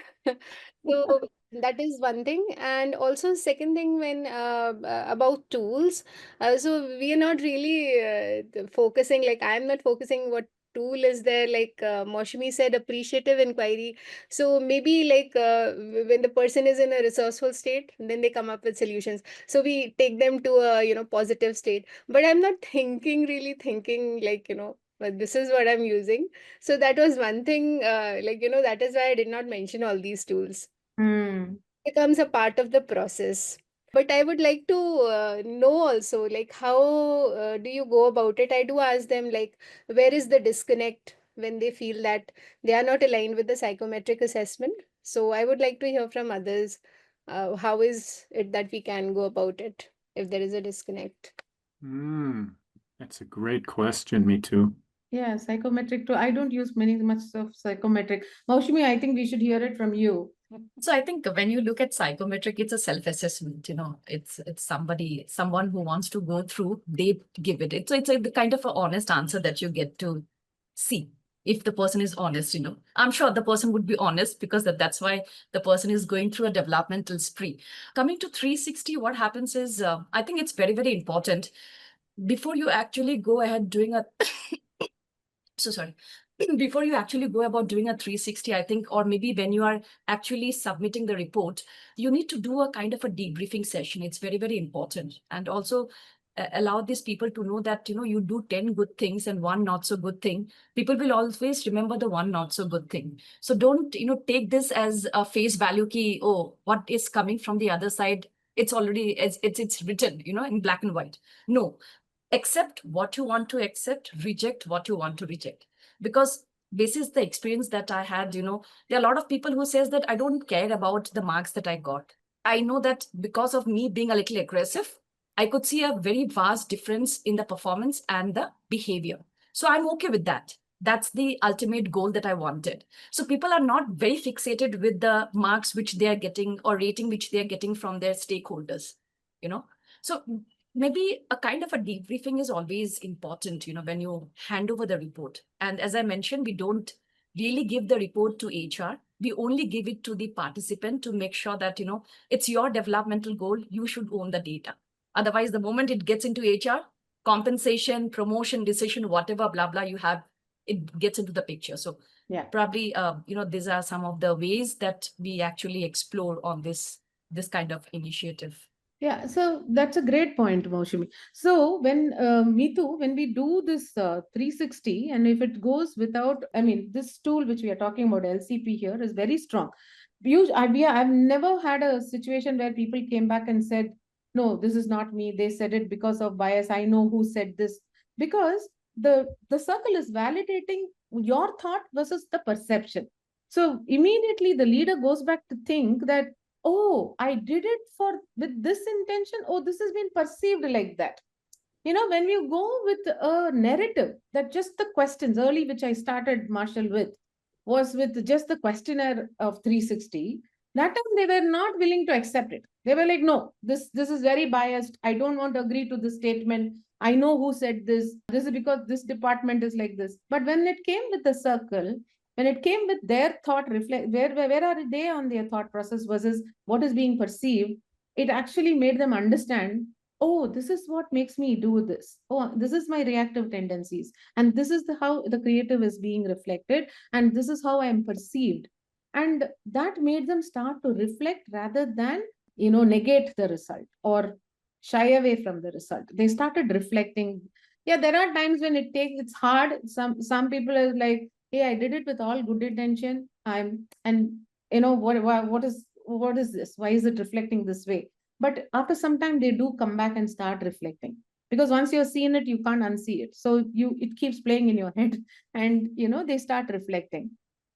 So that is one thing. And also second thing, when about tools, so we are not really focusing, like I'm not focusing what tool is there, like Maushami said, appreciative inquiry. So maybe like when the person is in a resourceful state, then they come up with solutions. So we take them to a positive state. But I'm not really thinking like, but this is what I'm using. So that was one thing, that is why I did not mention all these tools. Becomes a part of the process. But I would like to know also, like, how do you go about it? I do ask them, like, where is the disconnect when they feel that they are not aligned with the psychometric assessment? So I would like to hear from others. How is it that we can go about it if there is a disconnect? That's a great question, Meetu. Yeah, psychometric too. I don't use much of psychometric. Maushami, I think we should hear it from you. So I think when you look at psychometric, it's a self-assessment, it's someone who wants to go through, they give it. So it's the kind of an honest answer that you get to see if the person is honest, I'm sure the person would be honest because that's why the person is going through a developmental spree. Coming to 360, what happens is, I think it's very, very important before you actually go ahead doing a before you actually go about doing a 360, I think, or maybe when you are actually submitting the report, you need to do a kind of a debriefing session. It's very, very important. And also allow these people to know that, you do 10 good things and one not so good thing. People will always remember the one not so good thing. So don't, take this as a face value key. Oh, what is coming from the other side? It's already, it's written, in black and white. No. Accept what you want to accept, reject what you want to reject. Because this is the experience that I had, there are a lot of people who says that I don't care about the marks that I got. I know that because of me being a little aggressive, I could see a very vast difference in the performance and the behavior. So I'm okay with that. That's the ultimate goal that I wanted. So people are not very fixated with the marks which they are getting or rating which they are getting from their stakeholders, So maybe a kind of a debriefing is always important, when you hand over the report. And as I mentioned, we don't really give the report to HR. We only give it to the participant to make sure that, it's your developmental goal. You should own the data. Otherwise, the moment it gets into HR, compensation, promotion, decision, whatever, blah, blah, you have, it gets into the picture. So yeah, probably, these are some of the ways that we actually explore on this kind of initiative. Yeah, so that's a great point, Maushami. So when Meetu, when we do this 360, and if it goes without, this tool which we are talking about, LCP here, is very strong. I've never had a situation where people came back and said, no, this is not me. They said it because of bias. I know who said this. Because the circle is validating your thought versus the perception. So immediately the leader goes back to think that, oh, I did it with this intention. Oh, this has been perceived like that. When you go with a narrative that just the questions early, which I started Marshall with, was with just the questionnaire of 360. That time they were not willing to accept it. They were like, no, this is very biased. I don't want to agree to this statement. I know who said this. This is because this department is like this. But when it came with the circle, when it came with their thought reflect, where are they on their thought process versus what is being perceived, it actually made them understand, oh, this is what makes me do this. Oh, this is my reactive tendencies. And this is how the creative is being reflected. And this is how I am perceived. And that made them start to reflect rather than, negate the result or shy away from the result. They started reflecting. Yeah, there are times when it's hard. Some people are like, hey, I did it with all good intention. What is this? Why is it reflecting this way? But after some time, they do come back and start reflecting, because once you're seeing it, you can't unsee it. So it keeps playing in your head, and they start reflecting.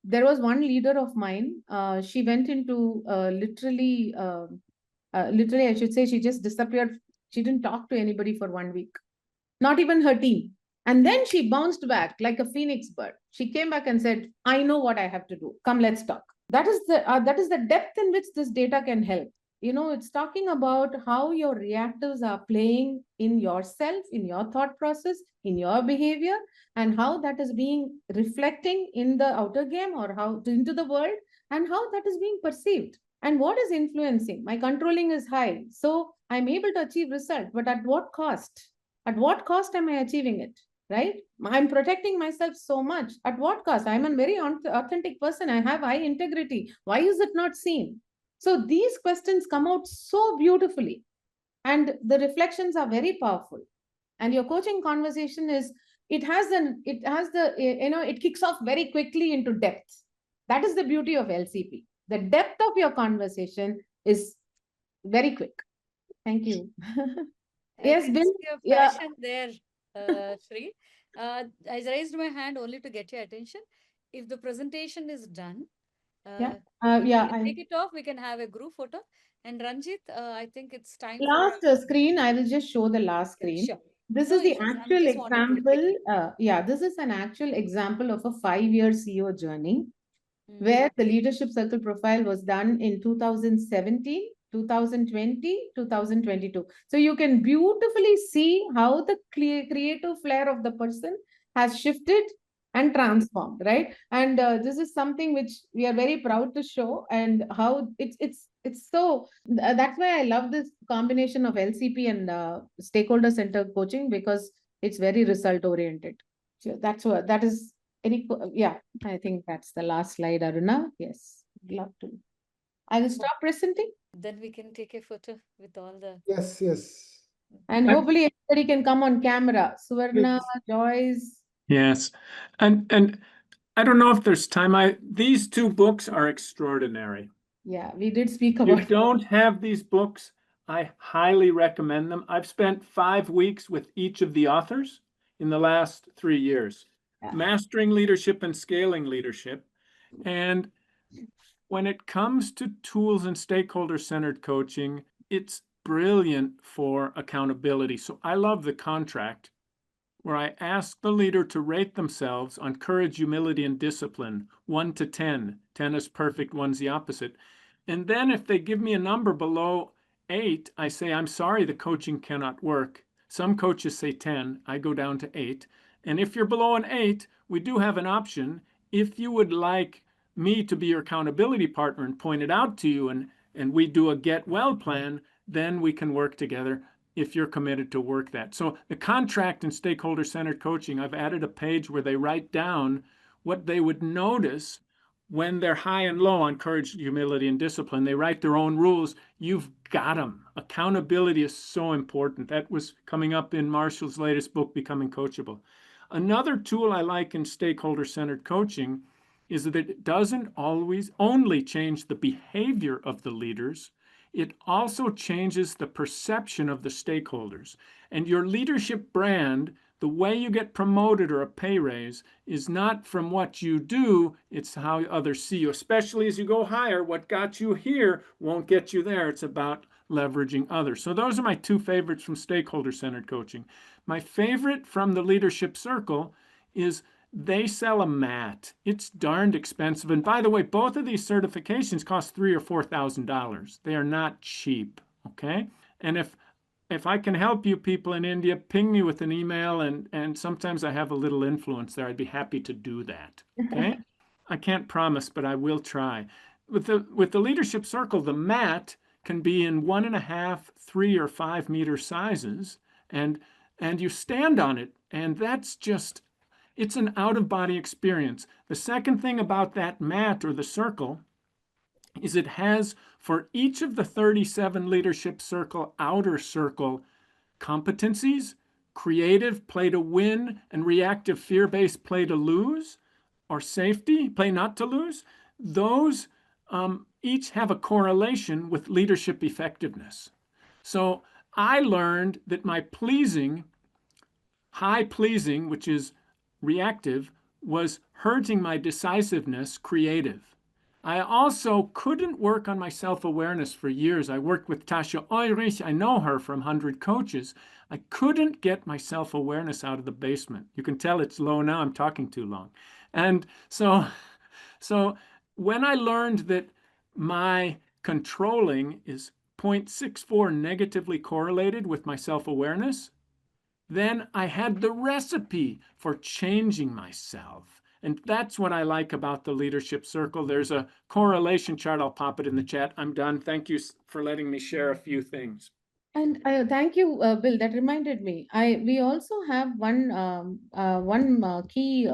There was one leader of mine. She went into literally, I should say, she just disappeared. She didn't talk to anybody for 1 week, not even her team. And then she bounced back like a phoenix bird. She came back and said, I know what I have to do. Come, let's talk. That is the depth in which this data can help. It's talking about how your reactives are playing in yourself, in your thought process, in your behavior, and how that is being reflecting in the outer game or how into the world, and how that is being perceived. And what is influencing? My controlling is high. So I'm able to achieve result, but at what cost? At what cost am I achieving it? Right? I'm protecting myself so much. At what cost? I'm a very authentic person. I have high integrity. Why is it not seen? So these questions come out so beautifully, and the reflections are very powerful. And your coaching conversation it kicks off very quickly into depth. That is the beauty of LCP. The depth of your conversation is very quick. Thank you. Yes, can Bill. see your Yeah. passion there, Shree. I raised my hand only to get your attention. If the presentation is done, Yeah. we Yeah. can take it off. We can have a group photo. And Ranjit, I think it's time Last for screen. I will just show the last screen. sure. This No is the issues. I'm actual just wanted to example. check. This is an actual example of a 5-year CEO journey, Mm. where the leadership circle profile was done in 2017, 2020, 2022. So you can beautifully see how the creative flair of the person has shifted and transformed, right? And this is something which we are very proud to show, and how it's so that's why I love this combination of LCP and stakeholder centered coaching, because it's very result oriented. So that is yeah, I think that's the last slide, Aruna. Yes, love to. I will stop presenting, Then we can take a photo with all the. Yes, yes. and hopefully everybody can come on camera. Suvarna, Yes. Joyce. Yes. And I don't know if there's time. These two books are extraordinary. Yeah, we did speak If you about. don't have these books, I highly recommend them. I've spent 5 weeks with each of the authors in the last 3 years, Yeah. mastering leadership and scaling leadership. And when it comes to tools and stakeholder-centered coaching, it's brilliant for accountability. So I love the contract, where I ask the leader to rate themselves on courage, humility, and discipline, 1 to 10. 10 is perfect, 1's the opposite. And then if they give me a number below 8, I say, I'm sorry, the coaching cannot work. Some coaches say 10, I go down to 8. And if you're below an 8, we do have an option. If you would like me to be your accountability partner and point it out to you, and we do a get well plan, then we can work together if you're committed to work that. So the contract and stakeholder-centered coaching, I've added a page where they write down what they would notice when they're high and low on courage, humility, and discipline. They write their own rules. You've got them. Accountability is so important. That was coming up in Marshall's latest book, Becoming Coachable. Another tool I like in stakeholder-centered coaching is that it doesn't always only change the behavior of the leaders, it also changes the perception of the stakeholders. And your leadership brand, the way you get promoted or a pay raise is not from what you do, it's how others see you, especially as you go higher. What got you here won't get you there. It's about leveraging others. So those are my two favorites from stakeholder-centered coaching. My favorite from the leadership circle is they sell a mat. It's darned expensive. And by the way, both of these certifications cost $3,000 or $4,000. They are not cheap, okay? And if I can help you people in India, ping me with an email, and sometimes I have a little influence there. I'd be happy to do that, okay? I can't promise, but I will try. With the leadership circle, the mat can be in 1.5, 3, or 5 meter sizes, and you stand on it, and that's just, it's an out-of-body experience. The second thing about that mat or the circle is it has, for each of the 37 leadership circle, outer circle competencies, creative, play to win, and reactive, fear-based, play to lose, or safety, play not to lose, those each have a correlation with leadership effectiveness. So I learned that my pleasing, high pleasing, which is reactive, was hurting my decisiveness, creative. I also couldn't work on my self-awareness for years. I worked with Tasha Eurich. I know her from 100 Coaches. I couldn't get my self-awareness out of the basement. You can tell it's low now. I'm talking too long. And so when I learned that my controlling is 0.64 negatively correlated with my self-awareness, then I had the recipe for changing myself. And that's what I like about the leadership circle. There's a correlation chart. I'll pop it in the chat. I'm done. Thank you for letting me share a few things. And thank you, Bill. That reminded me. We also have one key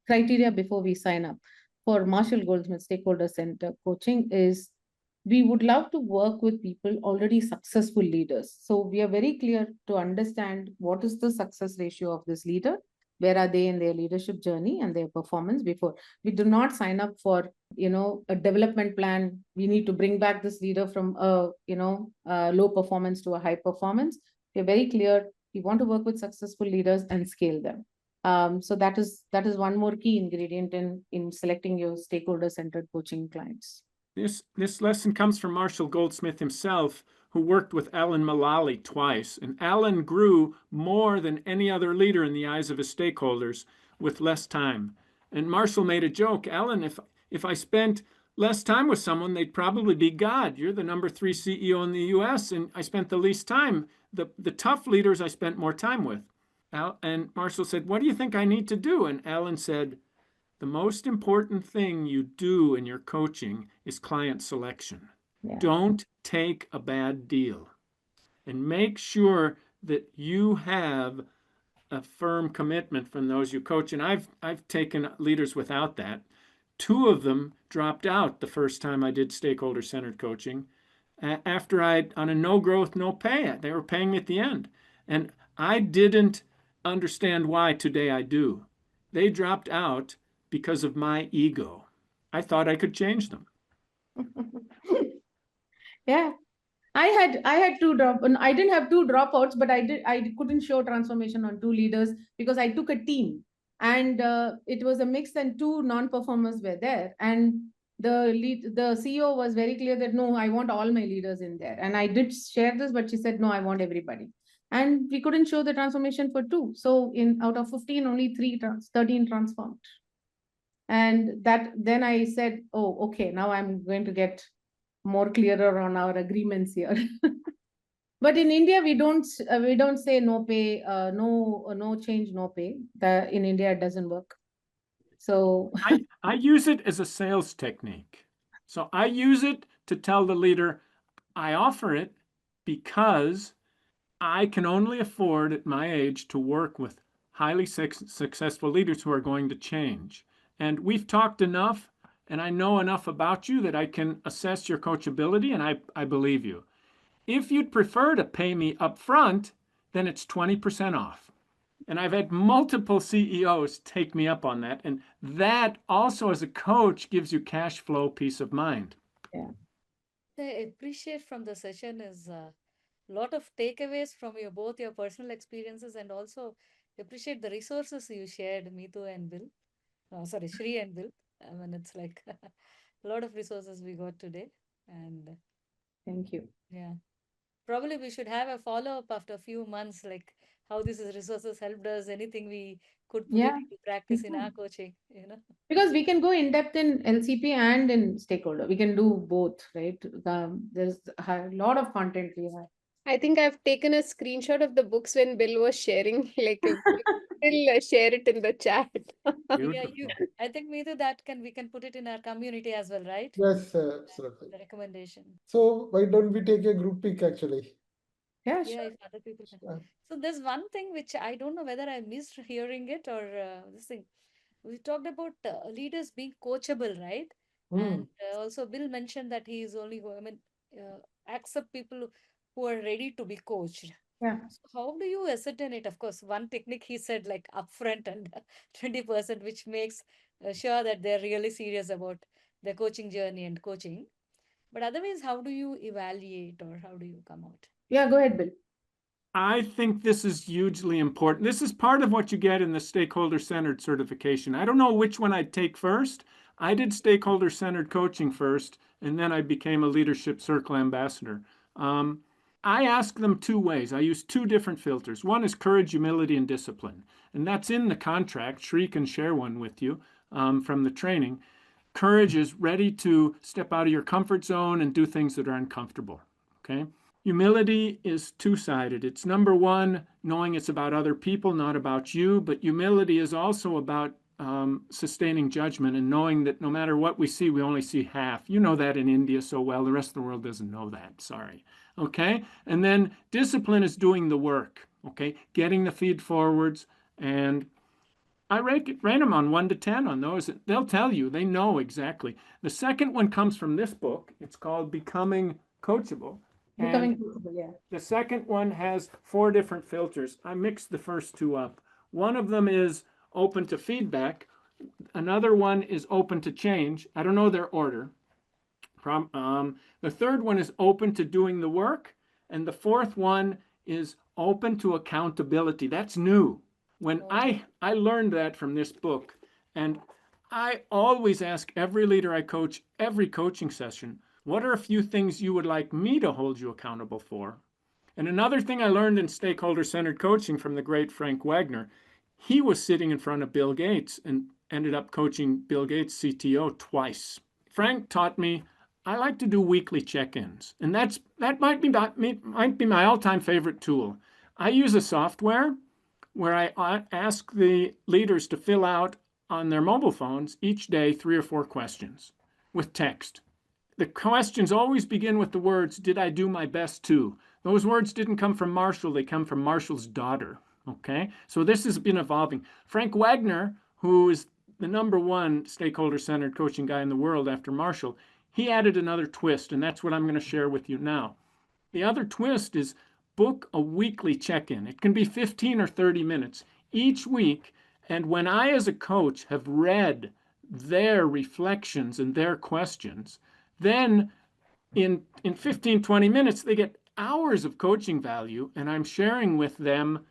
criteria before we sign up for Marshall Goldsmith Stakeholder Center coaching is we would love to work with people already successful leaders. So we are very clear to understand what is the success ratio of this leader, where are they in their leadership journey and their performance before. We do not sign up for, a development plan. We need to bring back this leader from a, low performance to a high performance. We're very clear. We want to work with successful leaders and scale them. So that is one more key ingredient in selecting your stakeholder-centered coaching clients. This lesson comes from Marshall Goldsmith himself, who worked with Alan Mulally twice. And Alan grew more than any other leader in the eyes of his stakeholders with less time. And Marshall made a joke, Alan, if I spent less time with someone, they'd probably be God. You're the number 3 CEO in the US, and I spent the least time. The tough leaders I spent more time with. And Marshall said, what do you think I need to do? And Alan said, the most important thing you do in your coaching is client selection. Yeah. Don't take a bad deal, and make sure that you have a firm commitment from those you coach. And I've taken leaders without that. 2 of them dropped out the first time I did stakeholder-centered coaching after on a no growth, no pay. They were paying me at the end. And I didn't understand why. Today I do. They dropped out because of my ego. I thought I could change them. Yeah, I had 2 drop. I didn't have 2 dropouts, but I couldn't show transformation on 2 leaders because I took a team, and it was a mix, and 2 non-performers were there. And the CEO was very clear that no, I want all my leaders in there. And I did share this, but she said no, I want everybody. And we couldn't show the transformation for 2. So out of 15, only 13 transformed. And then I said, oh, okay, now I'm going to get more clearer on our agreements here. But in India, we don't say no pay, no change, no pay. In India, it doesn't work. So I use it as a sales technique. So I use it to tell the leader, I offer it because I can only afford at my age to work with highly successful leaders who are going to change. And we've talked enough, and I know enough about you that I can assess your coachability, and I believe you. If you'd prefer to pay me up front, then it's 20% off. And I've had multiple CEOs take me up on that. And that also, as a coach, gives you cash flow peace of mind. Yeah. I appreciate from the session is a lot of takeaways from both your personal experiences and also appreciate the resources you shared, 𝐿𝐿 and Bill. Sorry, Shri and Bill. I mean, it's like a lot of resources we got today. And Thank you. yeah, probably we should have a follow-up after a few months, like how these resources helped us, anything we could put it Yeah, into practice we in can. our coaching, you know. Because we can go in depth in LCP and in stakeholder. We can do both, right? There's a lot of content we have. I think I've taken a screenshot of the books when Bill was sharing. Like, if Bill share it in the chat. Yeah, Beautiful. I think maybe we can put it in our community as well, right? Yes, absolutely. The recommendation. So why don't we take a group pick actually? Yeah, Yeah, sure. if other people can. Uh, So there's one thing which I don't know whether I missed hearing it or this thing. We talked about leaders being coachable, right? And also Bill mentioned that he is only, accept people who are ready to be coached. Yeah. So how do you ascertain it? Of course, one technique he said like upfront and 20%, which makes sure that they're really serious about their coaching journey and coaching. But otherwise, how do you evaluate or how do you come out? Yeah, go ahead, Bill. I think this is hugely important. This is part of what you get in the stakeholder-centered certification. I don't know which one I'd take first. I did stakeholder-centered coaching first, and then I became a leadership circle ambassador. I ask them two ways. I use two different filters. One is courage, humility, and discipline. And that's in the contract. Shri can share one with you from the training. Courage is ready to step out of your comfort zone and do things that are uncomfortable. Okay? Humility is two-sided. It's number one, knowing it's about other people, not about you. But humility is also about sustaining judgment and knowing that no matter what we see, we only see half. You know that in India so well. The rest of the world doesn't know that. Sorry. Okay? And then discipline is doing the work. Okay? Getting the feed forwards. And I rate them on 1 to 10 on those. They'll tell you. They know exactly. The second one comes from this book. It's called Becoming Coachable. Becoming And coachable, yeah. the second one has 4 different filters. I mixed the first two up. One of them is open to feedback. Another one is open to change. I don't know their order. The third one is open to doing the work. And the fourth one is open to accountability. That's new. When I learned that from this book, and I always ask every leader I coach, every coaching session, what are a few things you would like me to hold you accountable for? And another thing I learned in stakeholder-centered coaching from the great Frank Wagner, he was sitting in front of Bill Gates and ended up coaching Bill Gates' CTO twice. Frank taught me I like to do weekly check-ins, and that might be my all-time favorite tool. I use a software where I ask the leaders to fill out on their mobile phones each day 3 or 4 questions with text. The questions always begin with the words, did I do my best to? Those words didn't come from Marshall, they come from Marshall's daughter. Okay, so this has been evolving. Frank Wagner, who is the #1 stakeholder-centered coaching guy in the world after Marshall, he added another twist, and that's what I'm going to share with you now. The other twist is book a weekly check-in. It can be 15 or 30 minutes each week. And when I, as a coach, have read their reflections and their questions, then in 15, 20 minutes, they get hours of coaching value. And I'm sharing with them,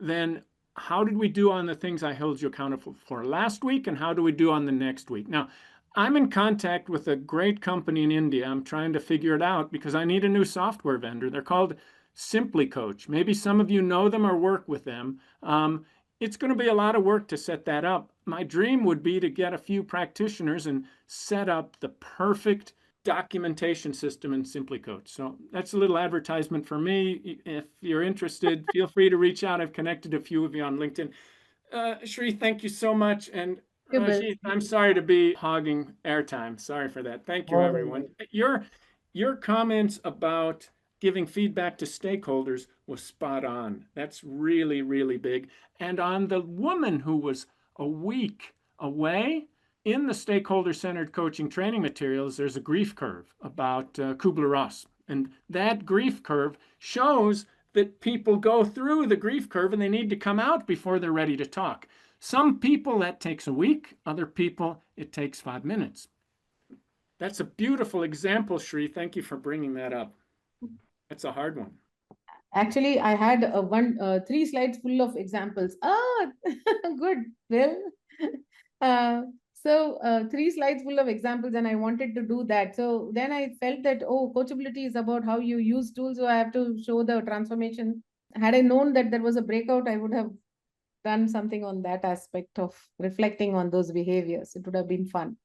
then how did we do on the things I held you accountable for last week, and how do we do on the next week? Now, I'm in contact with a great company in India. I'm trying to figure it out because I need a new software vendor. They're called Simply Coach. Maybe some of you know them or work with them. It's going to be a lot of work to set that up. My dream would be to get a few practitioners and set up the perfect documentation system in Simply Coach. So that's a little advertisement for me. If you're interested, feel free to reach out. I've connected a few of you on LinkedIn. Shri, thank you so much. And Rajit, I'm sorry to be hogging airtime. Sorry for that. Thank you, everyone. Your comments about giving feedback to stakeholders was spot on. That's really, really big. And on the woman who was a week away, in the stakeholder-centered coaching training materials, there's a grief curve about Kubler-Ross. And that grief curve shows that people go through the grief curve and they need to come out before they're ready to talk. Some people, that takes a week. Other people, it takes 5 minutes. That's a beautiful example, Shri. Thank you for bringing that up. That's a hard one. Actually, I had three slides full of examples. Ah, good, Bill. Three slides full of examples, and I wanted to do that. So then I felt that, oh, coachability is about how you use tools. So I have to show the transformation. Had I known that there was a breakout, I would have done something on that aspect of reflecting on those behaviors. It would have been fun.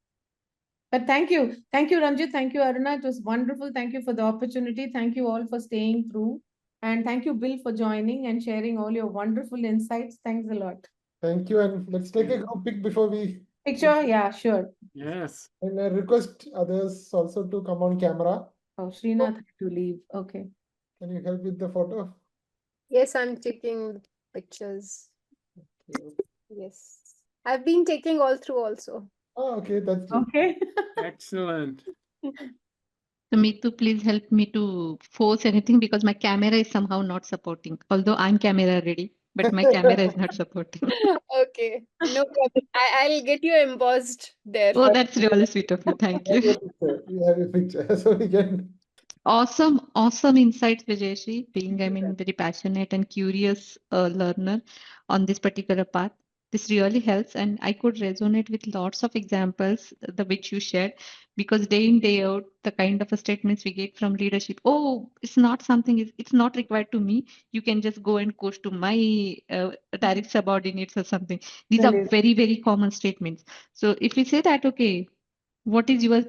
But thank you. Thank you, Ranjit. Thank you, Aruna. It was wonderful. Thank you for the opportunity. Thank you all for staying through. And thank you, Bill, for joining and sharing all your wonderful insights. Thanks a lot. Thank you. And let's take a group pic before we. Picture? Yeah, sure. Yes. And I request others also to come on camera. Oh, Srinath had to leave. Okay. Can you help with the photo? Yes, I'm taking pictures. Okay. Yes. I've been taking all through also. Oh, okay, that's good. Okay. Excellent. So Meetu, please help me to force anything because my camera is somehow not supporting. Although I'm camera ready, but my camera is not supporting. Okay, no problem. I'll get you embossed there. Oh, that's really sweet of you. Thank you. You have a picture, so we can. Awesome insights, VijayaShree. Being, very passionate and curious learner on this particular path. This really helps, and I could resonate with lots of examples, the which you shared, because day in, day out, the kind of statements we get from leadership. Oh, it's not something, it's not required to me. You can just go and coach to my direct subordinates or something. These are very, very common statements. So if we say that, okay, what is your,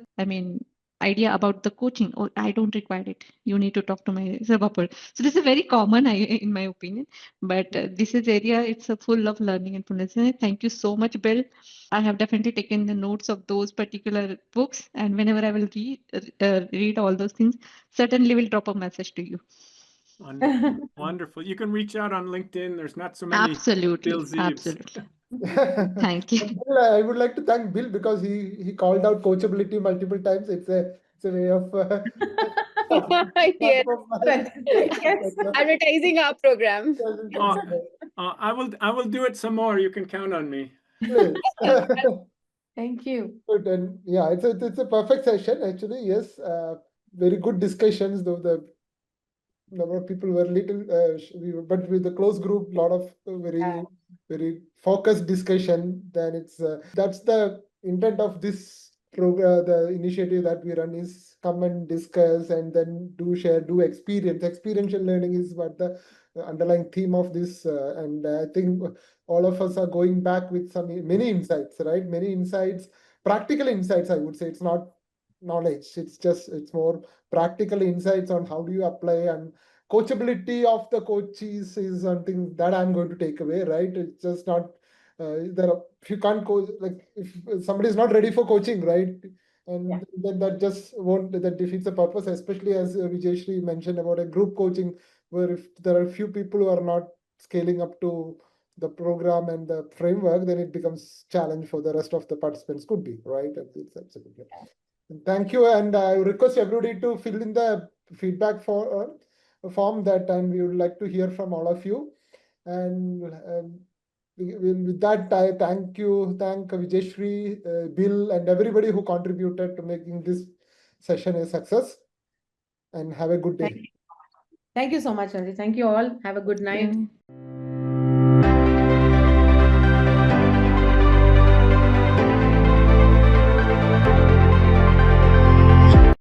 idea about the coaching? Oh, I don't require it. You need to talk to my subordinate. So this is very common, in my opinion. But this is area, it's full of learning and fullness. Thank you so much, Bill. I have definitely taken the notes of those particular books, and whenever I will read all those things, certainly will drop a message to you. Wonderful. Wonderful. You can reach out on LinkedIn. There's not so many. Absolutely. Bill Zeebs. Absolutely. Thank you. Bill, I would like to thank Bill because he called out coachability multiple times. It's a way of Yes. Yes. Advertising our program. I will do it some more. You can count on me. Thank you. Good, and yeah, it's a perfect session actually. Yes, very good discussions. Though the number of people were little, but with the close group, lot of very focused discussion. Then that's the intent of this program. The initiative that we run is come and discuss and then do experience. Experiential learning is what the underlying theme of this, and I think all of us are going back with many insights, right? Many insights, practical insights. I would say it's not knowledge. It's more practical insights on how do you apply, and coachability of the coaches is something that I'm going to take away, right? It's just not if you can't coach, like if somebody is not ready for coaching, right? And then that defeats the purpose, especially as VijayaShree mentioned about a group coaching, where if there are few people who are not scaling up to the program and the framework, then it becomes challenge for the rest of the participants could be, right? It's absolutely. Thank you, and I request everybody to fill in the feedback form that, and we would like to hear from all of you. And with that, I thank VijayaShree, Bill, and everybody who contributed to making this session a success. And have a good day. Thank you so much, Anji. Thank you all. Have a good night.